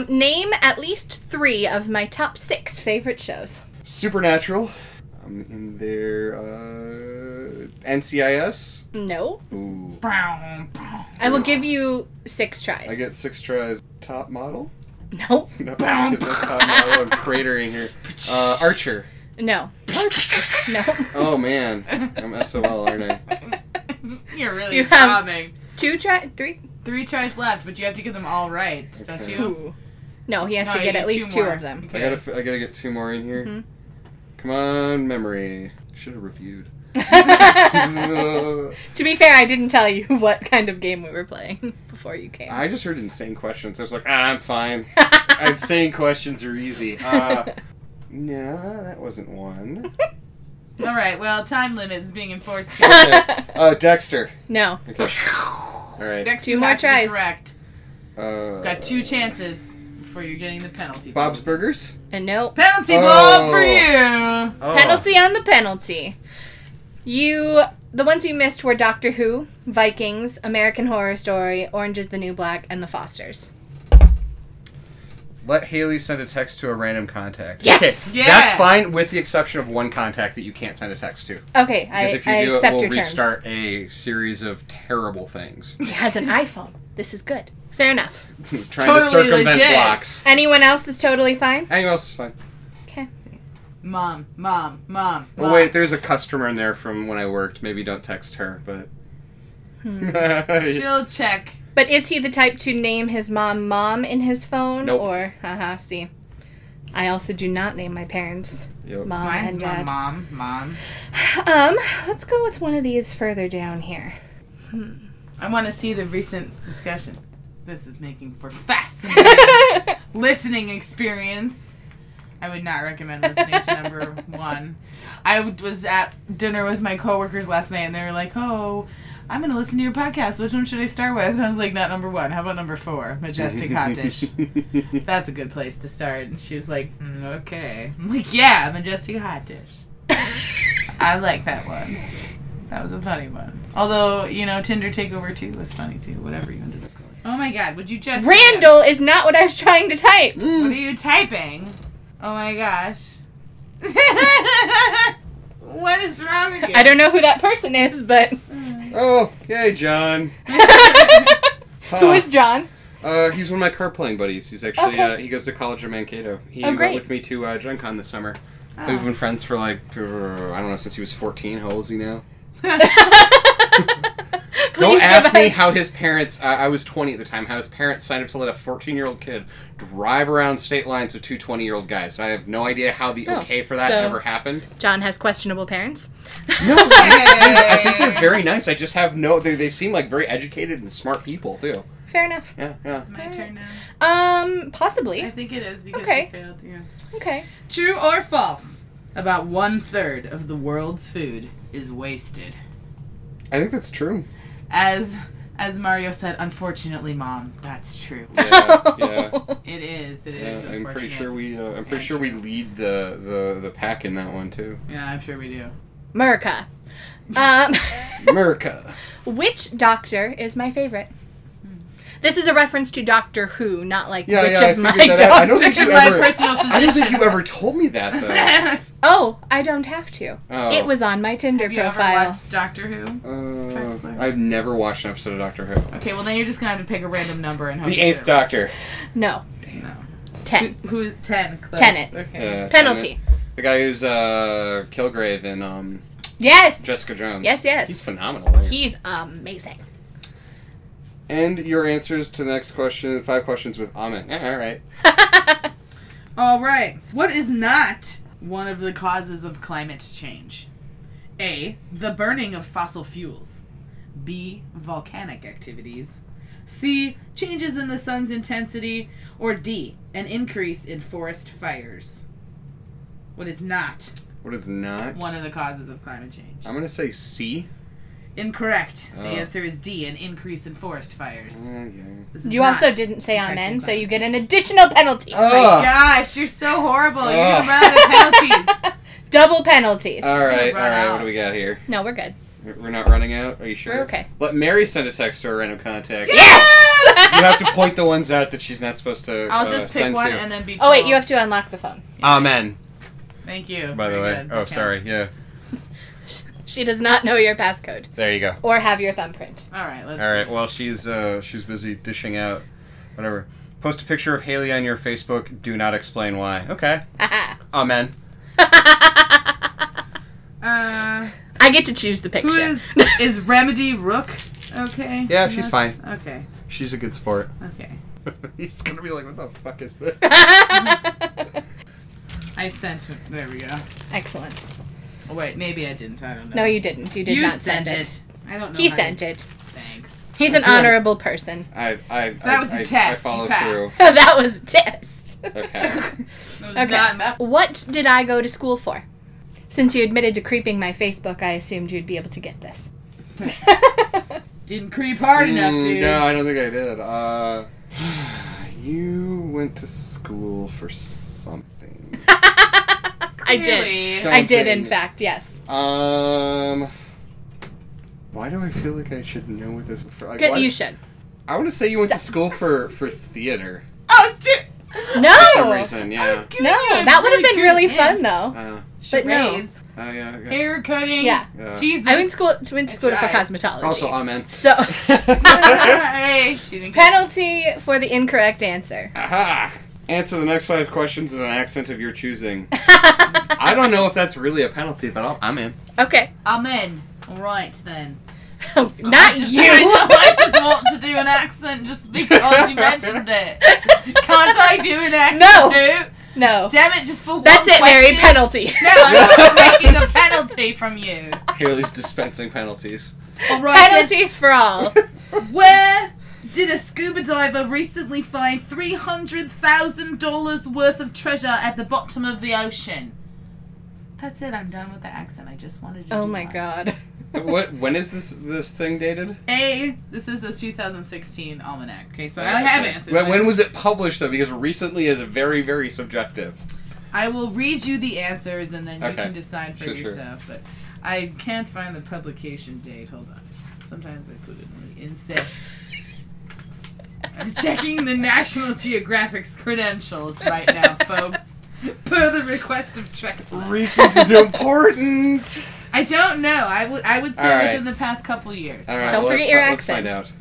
Name at least 3 of my top 6 favorite shows. Supernatural. I'm in there. NCIS. No. Ooh. I will give you 6 tries. I get 6 tries. Top model. No. No, that's top model. I'm cratering here. Archer. No. No. Oh man, I'm SOL, aren't I? You're really You have- charming. 2 tries? 3? 3 tries left, but you have to get them all right, don't Okay. you? Ooh. No, he has No, to you get get at least 2 2 more. of them. Okay. I gotta get 2 more in here. Come on, memory. Should have reviewed. To be fair, I didn't tell you what kind of game we were playing before you came. I just heard insane questions. I was like, I'm fine. Insane questions are easy. No, that wasn't one. All right. Well, time limit is being enforced here. Okay. Dexter. No. Okay. All right. Next 2 two more have to be tries. Correct. Got 2 chances before you're getting the penalty. Bob's Burgers. And no. Penalty Oh. ball for you. Oh. Penalty on the penalty. The ones you missed were Doctor Who, Vikings, American Horror Story, Orange is the New Black, and The Fosters. Let Haley send a text to a random contact. Yes! Okay, Yeah. that's fine with the exception of one contact that you can't send a text to. Okay, Because I if you do it, accept we'll your terms. restart a series of terrible things. He has an iPhone. This is good. Fair enough. Trying totally to circumvent legit. blocks. Anyone else is totally fine? Anyone else is fine. Okay. Mom. Oh wait, there's a customer in there from when I worked. Maybe don't text her, but... She'll check. But is he the type to name his mom in his phone? Nope. Or, see. I also do not name my parents Yep. mom Mine's and my dad. mom. Let's go with one of these further down here. I want to see the recent discussion. This is making for fascinating listening experience. I would not recommend listening to number 1. I was at dinner with my coworkers last night, and they were like, "Oh, I'm going to listen to your podcast. Which one should I start with?" And I was like, "Not number 1. How about number 4, Majestic Hot Dish? That's a good place to start." And she was like, "Okay." I'm like, "Yeah, Majestic Hot Dish." I like that one. That was a funny one. Although, Tinder Takeover 2 was funny too. Whatever you ended up calling. Oh my God! Would you just Randall is not what I was trying to type. What are you typing? Oh my gosh! What is wrong with you? I don't know who that person is, but Oh, yay, John. who is John? He's one of my card playing buddies. He's actually Okay. he goes to college in Mankato. He Oh, great. went with me to Gen Con this summer. Oh. We've been friends for I don't know, since he was 14. How old is he now? Don't Please ask give me us- how his parents, I was 20 at the time, how his parents signed up to let a 14-year-old kid drive around state lines with 2 20-year-old guys. I have no idea how the Oh, okay for that so- ever happened. John has questionable parents. No, I think they're very nice. I just have they seem like very educated and smart people, too. Fair enough. Yeah, yeah. It's my turn now. I Possibly. think it is because Okay. you failed. Yeah. Okay. True or false? About 1/3 of the world's food is wasted. I think that's true. As Mario said, unfortunately, Mom, that's true. Yeah, yeah. It is. It Yeah, is. I'm pretty sure unfortunate. we lead the pack in that one too. Yeah, I'm sure we do. America. America. Which doctor is my favorite? This is a reference to Doctor Who, not like Yeah, which yeah, I of my figured that out. I don't doctors. think you My ever. personal I don't think you physicians. ever told me that Oh, I don't have to. though. It was on my Tinder Have you ever profile. watched Doctor Who? Trexler? I've never watched an episode of Doctor Who. Okay, well then you're just gonna have to pick a random number and hope The you get Eighth it right. Doctor. No, No. 10. Who 10? Close. Tenet. Okay. Penalty. The guy who's Kilgrave in Yes. Jessica Jones. Yes, yes. He's phenomenal. There. He's amazing. And your answers to the next question, 5 questions with Amen. Yeah, all right. All right. What is not one of the causes of climate change? A. The burning of fossil fuels. B. Volcanic activities. C. Changes in the sun's intensity. Or D. An increase in forest fires. What is not What is not? one of the causes of climate change? I'm gonna say C. Incorrect. The Oh. answer is D. An increase in forest fires. Yeah. This is You not also didn't say affecting amen, so climate you get an additional penalty. Oh my gosh, you're so horrible. You're Ugh. gonna run out of penalties. Double penalties. All right, Run out. What do we got here? No, we're good. We're not running out? Are you sure? We're okay. Let Mary send a text to her random contact. Yes! You have to point the ones out that she's not supposed to I'll just pick send one to. and then be Oh, wait, told. you have to unlock the phone. Amen, Thank you. by the Very way. good. Oh, That sorry. counts. Yeah. She does not know your passcode There you go. or have your thumbprint. All right, let's All right. Well, she's busy dishing out whatever. Post a picture of Haley on your Facebook. Do not explain why. Okay. Amen. I get to choose the Who picture. is Remedy Rook? Okay. Yeah, And she's that's- fine. Okay. She's a good sport. Okay. He's gonna be like, "What the fuck is this?" I sent it. There we go. Excellent. Oh, wait, maybe I didn't. I don't know. No, you didn't. You did You not send it. I don't know. He how sent you- it. Thanks. He's an honorable person. That was a test. I You followed passed. through. That was a test. Okay. That was Okay. not What did I go to school for? Since you admitted to creeping my Facebook, I assumed you'd be able to get this. Didn't creep hard enough, dude. No, I don't think I did. You went to school for something. I did. Clearly. I did, in Something. fact, yes. Why do I feel like I should know what this? Like, Good, why- you should. I want to say you went to Stop. school for theater. Oh, dude. No! For some reason, yeah. No, that would have been really fun, though. But no. Charades. Yeah. Hair cutting. Yeah. Jesus. I went to school for tried. cosmetology. Also, amen. So, Hey, she didn't get penalty for the incorrect answer. Aha! Answer the next 5 questions in an accent of your choosing. I don't know if that's really a penalty, but I'm in. Okay. Amen. All right then. Not I you. I just want to do an accent just because you mentioned it. Can't I do an accent No. too? No. Damn it, just for one That's it, Mary. question. Penalty. No, I'm not taking a penalty from you. Haley's dispensing penalties. All right. Penalties for all. Where did a scuba diver recently find $300,000 worth of treasure at the bottom of the ocean? That's it. I'm done with the accent. I just wanted you to Oh do my one. god. When is this thing dated? This is the 2016 almanac. Okay, so I have answers. When was it published though? Because recently is very, very subjective. I will read you the answers and then you Okay. can decide for Sure. yourself. But I can't find the publication date. Hold on. Sometimes I put it in the inset. I'm checking the National Geographic's credentials right now, folks. Per the request of Trexler. Recent is important. I don't know. I would say All right. within the past couple years. All right, Don't well, forget your let's accent. find out.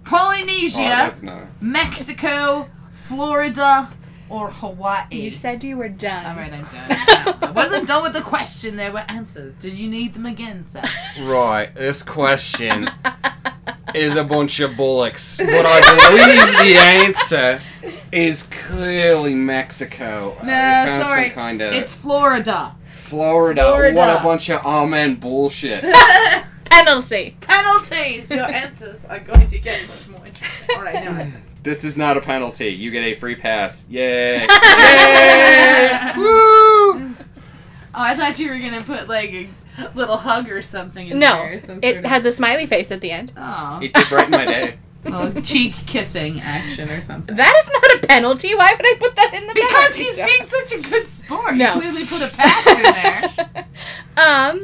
Polynesia, Oh, that's not. Mexico, Florida, or Hawaii. You said you were done. All right, I'm done. No, I wasn't done with the question. There were answers. Did you need them again, sir? Right, this question is a bunch of bullocks, but I believe the answer is clearly Mexico. No, found sorry. Some kind of It's Florida. Florida. Florida. What a bunch of amen bullshit. Penalty. Penalties. Your answers are going to get much more interesting. All right, now. This is not a penalty. You get a free pass. Yay! Yay! Woo! Oh, I thought you were gonna put like a little hug or something in No, there. Some it sort of- has a smiley face at the end. Oh, It did brighten my day. cheek kissing action or something. That is not a penalty. Why would I put that in the Because penalty he's jar? being such a good sport. No. You clearly put a pass in there.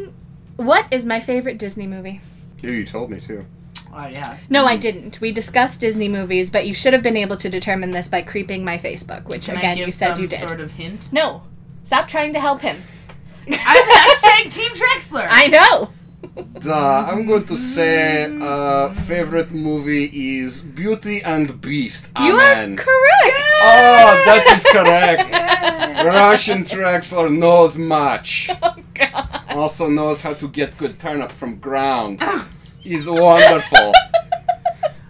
What is my favorite Disney movie? Ooh, you told me too. Oh yeah. No, I didn't. We discussed Disney movies, but you should have been able to determine this by creeping my Facebook, which Can I again give you said some you did. sort of hint? No. Stop trying to help him. I'm hashtag Team Trexler. I know. I'm going to say favorite movie is Beauty and Beast. You Amen. are correct. Oh, that is correct. Russian Trexler knows much. Oh god. Also knows how to get good turnip from ground. He's wonderful.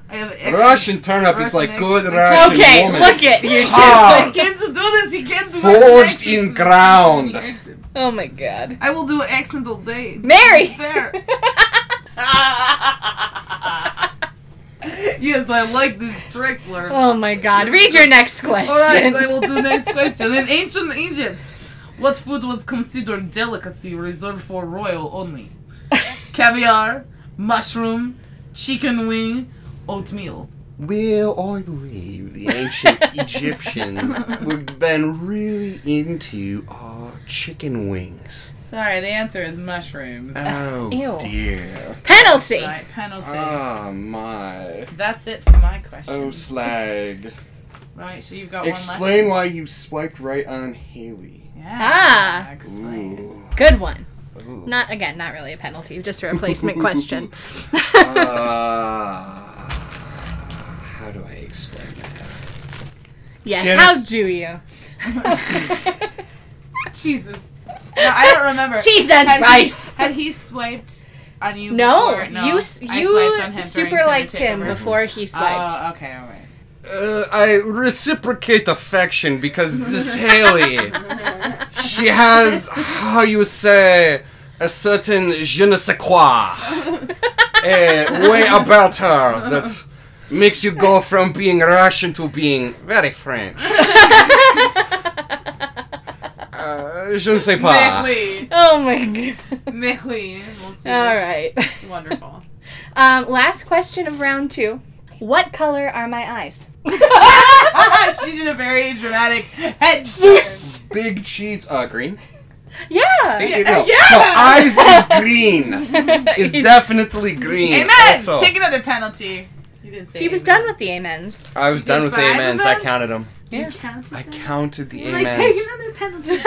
I have extra- Russian turnip is like Russian good accent. Russian Okay, woman. look at you two. Hard. I can't do this. He can't do Forged Russian accents. in ground. Oh my god. I will do accents all day. Mary! Fair. Yes, I like this Trexler. Oh my god. Read your next Alright, question. I will do next question. In ancient Egypt, what food was considered delicacy reserved for royal only? Caviar, mushroom, chicken wing, oatmeal. Well, I believe the ancient Egyptians would have been really into chicken wings. Sorry, the answer is mushrooms. Oh, Ew. dear. Penalty. Right, penalty. Oh, my. That's it for my question. Oh, slag. Right, so you've got one Explain why you swiped right on Haley. left. Yeah. Ah. Explain. Ooh. Good one. Ooh. Not really a penalty, just a replacement question. How do I explain that? Yes, Janice. how do you? Jesus. No, I don't remember. Cheese and Had rice. Had he swiped on you No, before? No, you I swiped on him super trying to liked take him over. before he swiped. Oh, okay, alright. I reciprocate affection because this Haley, she has, how you say, a certain je ne sais quoi, a way about her that makes you go from being Russian to being very French. Je ne sais pas. Mehli. Oh my god. Mehli. We'll see. All right. Wonderful. Last question of round 2. What color are my eyes? She did a very dramatic head turn. Big cheats, green. Yeah. No, eyes is green. Is definitely green. Amen! Also. Take another penalty. You didn't say He was amen. done with the amens. I was done with the 5 of amens. I them? counted them. You counted I them? counted the Like, take amens. another penalty.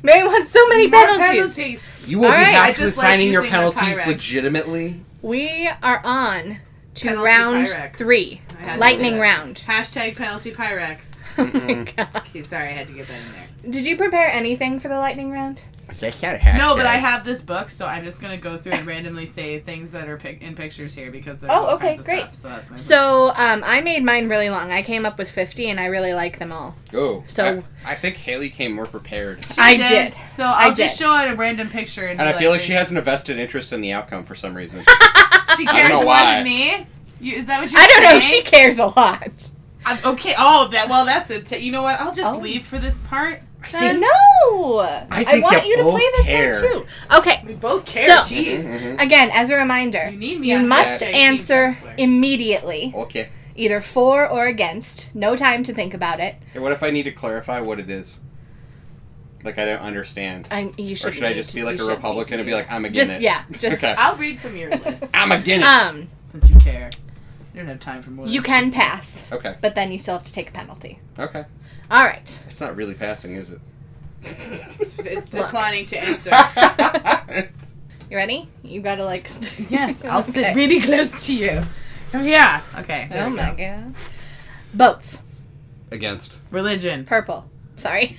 Mary wants so many More penalties. You will All be right. I back to just like assigning your using the penalties Pyrex. legitimately. We are on to Penalty round Pyrex. 3. I had to Lightning say that. round. Hashtag penalty Pyrex. Oh my god. Okay, sorry, I had to get that in there. Did you prepare anything for the lightning round? No, but I have this book, so I'm just gonna go through and randomly say things that are in pictures here because there's all okay, kinds of great. stuff. So that's my So, I made mine really long. I came up with 50 and I really like them all. Oh, So- I think Haley came more prepared. She I did. So I'll I just did. show out a random picture and And I be feel like she has an vested interest in the outcome for some reason. She cares know more why. than me. Is that what you're I don't know. saying? She cares a lot. Okay. Oh, that's it. You know what? I'll just leave for this part. No. I want you to both play this care. part too. Okay. We both care. So- Jeez. Again, as a reminder, You need me you on must hashtag answer Team Counselor. immediately, Okay. either for or against. No time to think about it. And what if I need to clarify what it is? Like I don't understand. You Or should. should I just be like a Republican and be like, I'm against Just it? yeah, just Okay. I'll read from your list. I'm against it. Since you care. You don't have time for more. you than can pass, Okay. but then you still have to take a penalty. Okay. All right. It's not really passing, is it? It's declining to answer. You ready? You gotta like. Yes, I'll sit Okay. really close to you. Come here. Okay. there Oh we my go. god. Boats. Against. Religion. Purple. Sorry.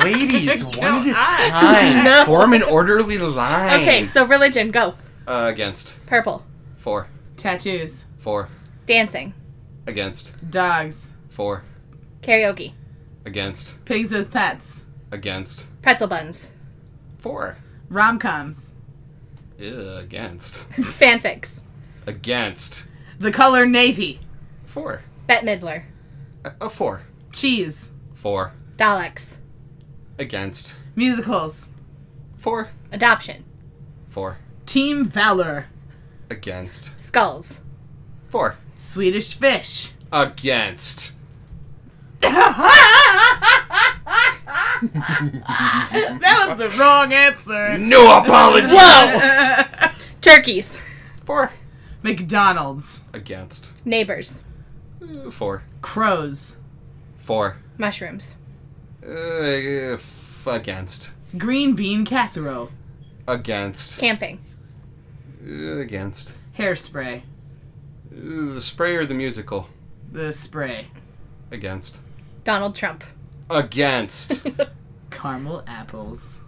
Ladies, one at a I time. know. Form an orderly line. Okay, so religion. Go. Against. Purple. 4. Tattoos. 4. Dancing. Against. Dogs. 4. Karaoke. Against. Pigs as pets. Against. Pretzel buns. 4. Rom-coms. Against. Fanfics. Against. The color navy. 4. Bette Midler. 4. Cheese. 4. Daleks. Against. Musicals. 4. Adoption. 4. Team Valor. Against. Skulls. 4. Swedish fish. Against. That was the wrong answer. No apologies. Whoa! Turkeys. 4. McDonald's. Against. Neighbors. 4. Crows. 4. Mushrooms. Against. Green bean casserole. Against. Camping. Against. Hairspray. The spray or the musical? The spray. Against. Donald Trump. Against. Caramel apples.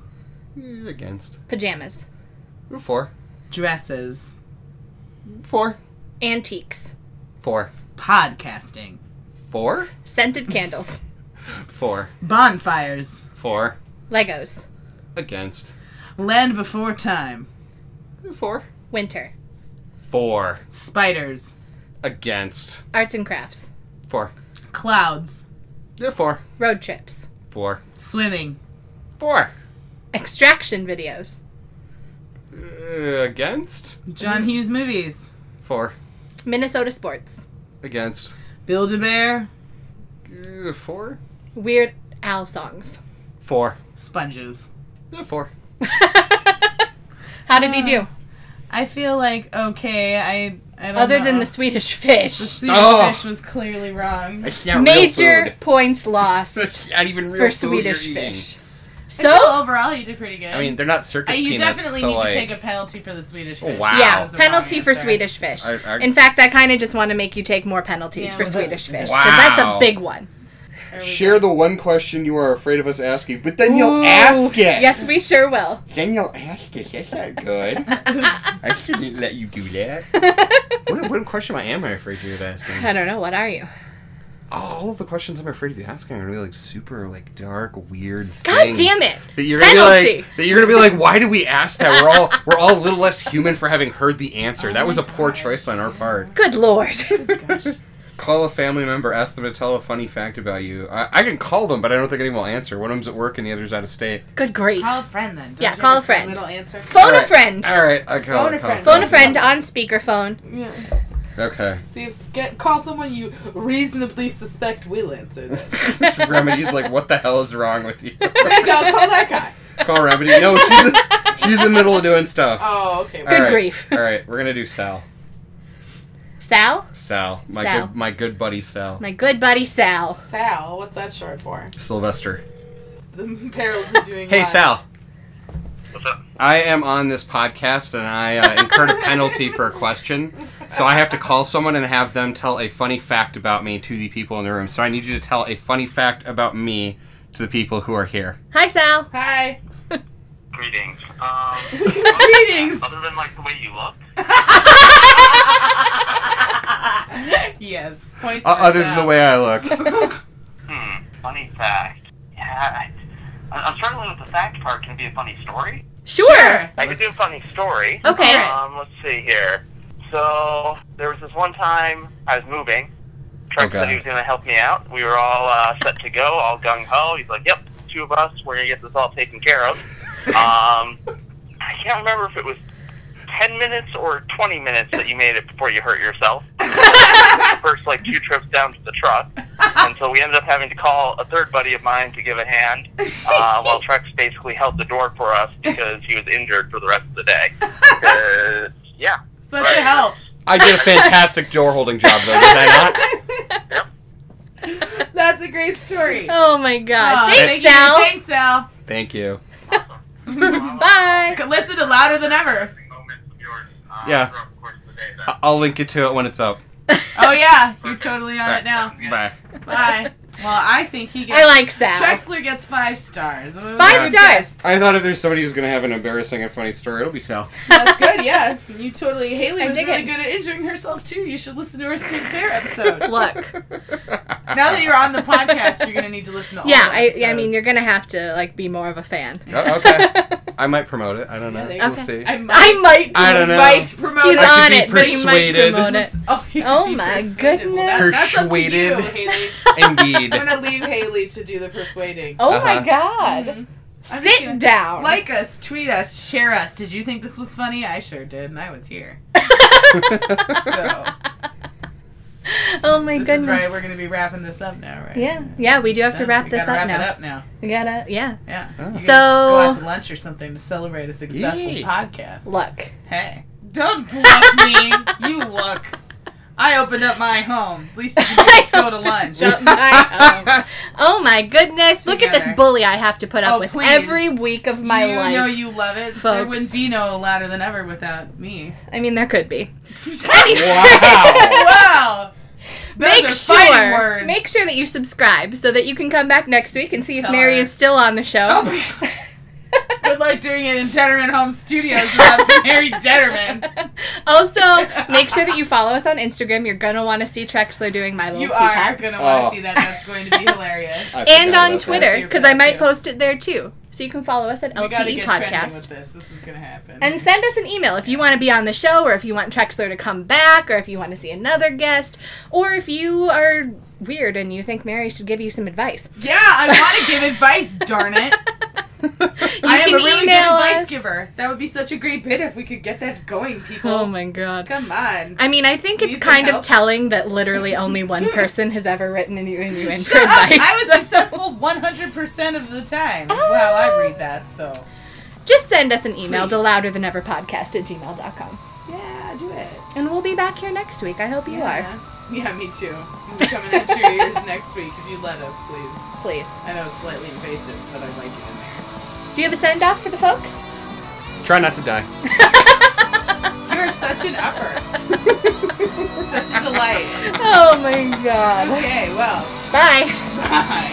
Against. Pajamas. 4. Dresses. 4. Antiques. 4. Podcasting. 4. Scented candles. 4. Bonfires. 4. Legos. Against. Land Before Time. 4. Winter. 4. Spiders. Against. Arts and crafts. 4. Clouds. 4. Road trips. 4. Swimming. 4. Extraction videos. Against. John Hughes movies. 4. Minnesota sports. Against. Build-A-Bear. 4. Weird Al songs. 4. Sponges. 4. How did he do? I feel like okay. I don't Other know. than the Swedish The fish. Swedish Oh. fish was clearly wrong. That's not Major real food. points lost That's not even real for food Swedish you're eating. fish. I feel So, overall you did pretty good. I mean, they're not circus you peanuts, definitely so need like, to take a penalty for the Swedish fish. Wow. yeah, That was the wrong penalty for answer. Swedish fish. I- In fact, I kind of just want to make you take more penalties Yeah, for well, Swedish fish. Because Wow. that's a big one. There we Share go. the one question you are afraid of us asking, but then you'll Ooh. ask it. Yes, we sure will. Then you'll ask it. That's not good. I shouldn't let you do that. What question am I afraid of asking? I don't know. What are you? All of the questions I'm afraid of you asking are gonna be like super like dark, weird God things. damn it. That you're gonna Penalty. be like, why did we ask that? We're all a little less human for having heard the answer. That was a poor choice on our part. Good lord. Gosh. Call a family member, ask them to tell a funny fact about you. I can call them, but I don't think anyone will answer. One of them's at work and the other's out of state. Good grief. Call a friend then. Don't Yeah, you call have a friend. Little answer. Phone Alright. a friend. All right, I call Phone a call friend. Phone a friend on speakerphone. Yeah. Okay. See if call someone you reasonably suspect will answer this. Remedy's like, what the hell is wrong with you? call that guy. Call Remedy. No, she's in the middle of doing stuff. Oh, okay. Good grief. All right, we're gonna do Sal. Sal? Sal, Sal. my good buddy Sal. My good buddy Sal. Sal, what's that short for? Sylvester. The perils of doing Hey live. Sal, What's up? I am on this podcast and I incurred a penalty for a question, so I have to call someone and have them tell a funny fact about me to the people in the room. So I need you to tell a funny fact about me to the people who are here. Hi, Sal. Hi. Greetings. Greetings. Other than like the way you look, Yes. Points for Other than Sal. the way I look. funny fact. Yeah, I'm struggling with the fact part. Can it be a funny story? Sure. I could do a funny story. Okay. Let's see here. So there was this one time I was moving. Trex said he was going to help me out. We were all set to go, all gung-ho. He's like, yep, 2 of us, we're going to get this all taken care of. I can't remember if it was 10 minutes or 20 minutes that you made it before you hurt yourself. The first, 2 trips down to the truck. And so we ended up having to call a third buddy of mine to give a hand, while Trex basically held the door for us because he was injured for the rest of the day. Yeah. Such a help. I did a fantastic door holding job, though, did I not? Yep. That's a great story. Oh my God! Oh, Thanks, thank you. Sal. Thanks, Sal. Thank you. Bye. Listen to Louder Than Ever. Moments of yours, Yeah. throughout the course of the day that I'll link it to it when it's up. Oh yeah, you're totally on it now. Bye. Bye. Well, I think he gets. I like Sal. Trexler gets 5 stars. 5 stars. I thought if there's somebody who's going to have an embarrassing and funny story, it'll be Sal. That's good. Yeah, you totally. Haley I was dig really it. good at injuring herself too. You should listen to her State Fair episode. Look. Now that you're on the podcast, you're gonna need to listen to all Yeah, the I episodes. mean, you're gonna have to be more of a fan. Oh, okay. I might promote it. I don't know. Yeah, there you We'll go. see. I might. I don't know. Might promote He's it. I on could be it, but he might persuaded. promote it. Oh, you could Oh be my persuaded. Well, goodness. that's up to you, Persuaded. Haley. Indeed. I'm gonna leave Haley to do the persuading. Oh Uh-huh. my God! Mhm. I'm just Sit gonna- down. Like us, tweet us, share us. Did you think this was funny? I sure did, and I was here. So Oh my this goodness. is right. We're gonna be wrapping this up now, right? Yeah, we do have to So, wrap we this gotta up wrap now. it up now. We gotta, yeah. Yeah. Oh. You guys So- go out to lunch or something to celebrate a successful Yay. podcast. Look. Hey, don't look me. You look. I opened up my home. At least you can go to lunch. Oh my goodness! Look at this Together. bully I have to put up Oh, with please. every week of my you life. know you love it. There folks. wouldn't be no Louder Than Ever without me. I mean, there could be. Wow. Wow. Those Make are fighting words. Make sure that you subscribe so that you can come back next week and see if Tell Mary her. is still on the show. Oh, good luck doing it in Detterman Home Studios without Mary Detterman. Also, make sure that you follow us on Instagram. You're gonna want to see Trexler doing my little You teapot. are going to want Oh. to see that. That's going to be hilarious. I And forgot on about Twitter, That's because your I might too. post it there too. So you can follow us at We got to LTE get trending Podcast. with this. This is going to happen. And send us an email if you want to be on the show, or if you want Trexler to come back, or if you want to see another guest, or if you are weird and you think Mary should give you some advice. yeah, I want to give advice, darn it. You I am can a really good email advice us. giver. That would be such a great bit if we could get that going, people. Oh my god. Come on. I mean, I think it's Need some kind of help? telling that literally only one person has ever written you in for Shut up. advice. I was successful 100% of the time. That's how I read that, so. Just send us an email to Please. louderthaneverpodcast@gmail.com. Yeah, do it. And we'll be back here next week. I hope you are. Yeah, me too. We'll be coming at your ears next week if you let us, please. Please. I know it's slightly invasive, but I like it in there. Do you have a send off for the folks? Try not to die. You're such an upper. Such a delight. Oh my god. Okay, well, Bye. bye.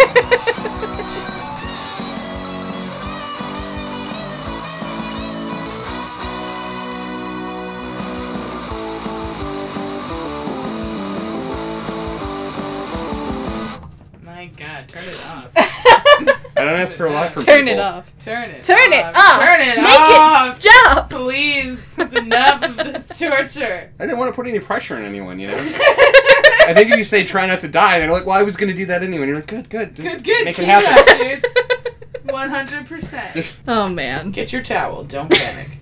My God, turn it off. I don't ask for a lot from Turn people. it off. Turn it Turn it off. off. Turn it Make off. it stop. Please. It's enough of this torture. I didn't want to put any pressure on anyone, you know? I think if you say try not to die, they're like, well, I was going to do that anyway. And you're like, good. Good. Make Keep it happen. it up, dude. 100%. Oh man. Get your towel. Don't panic.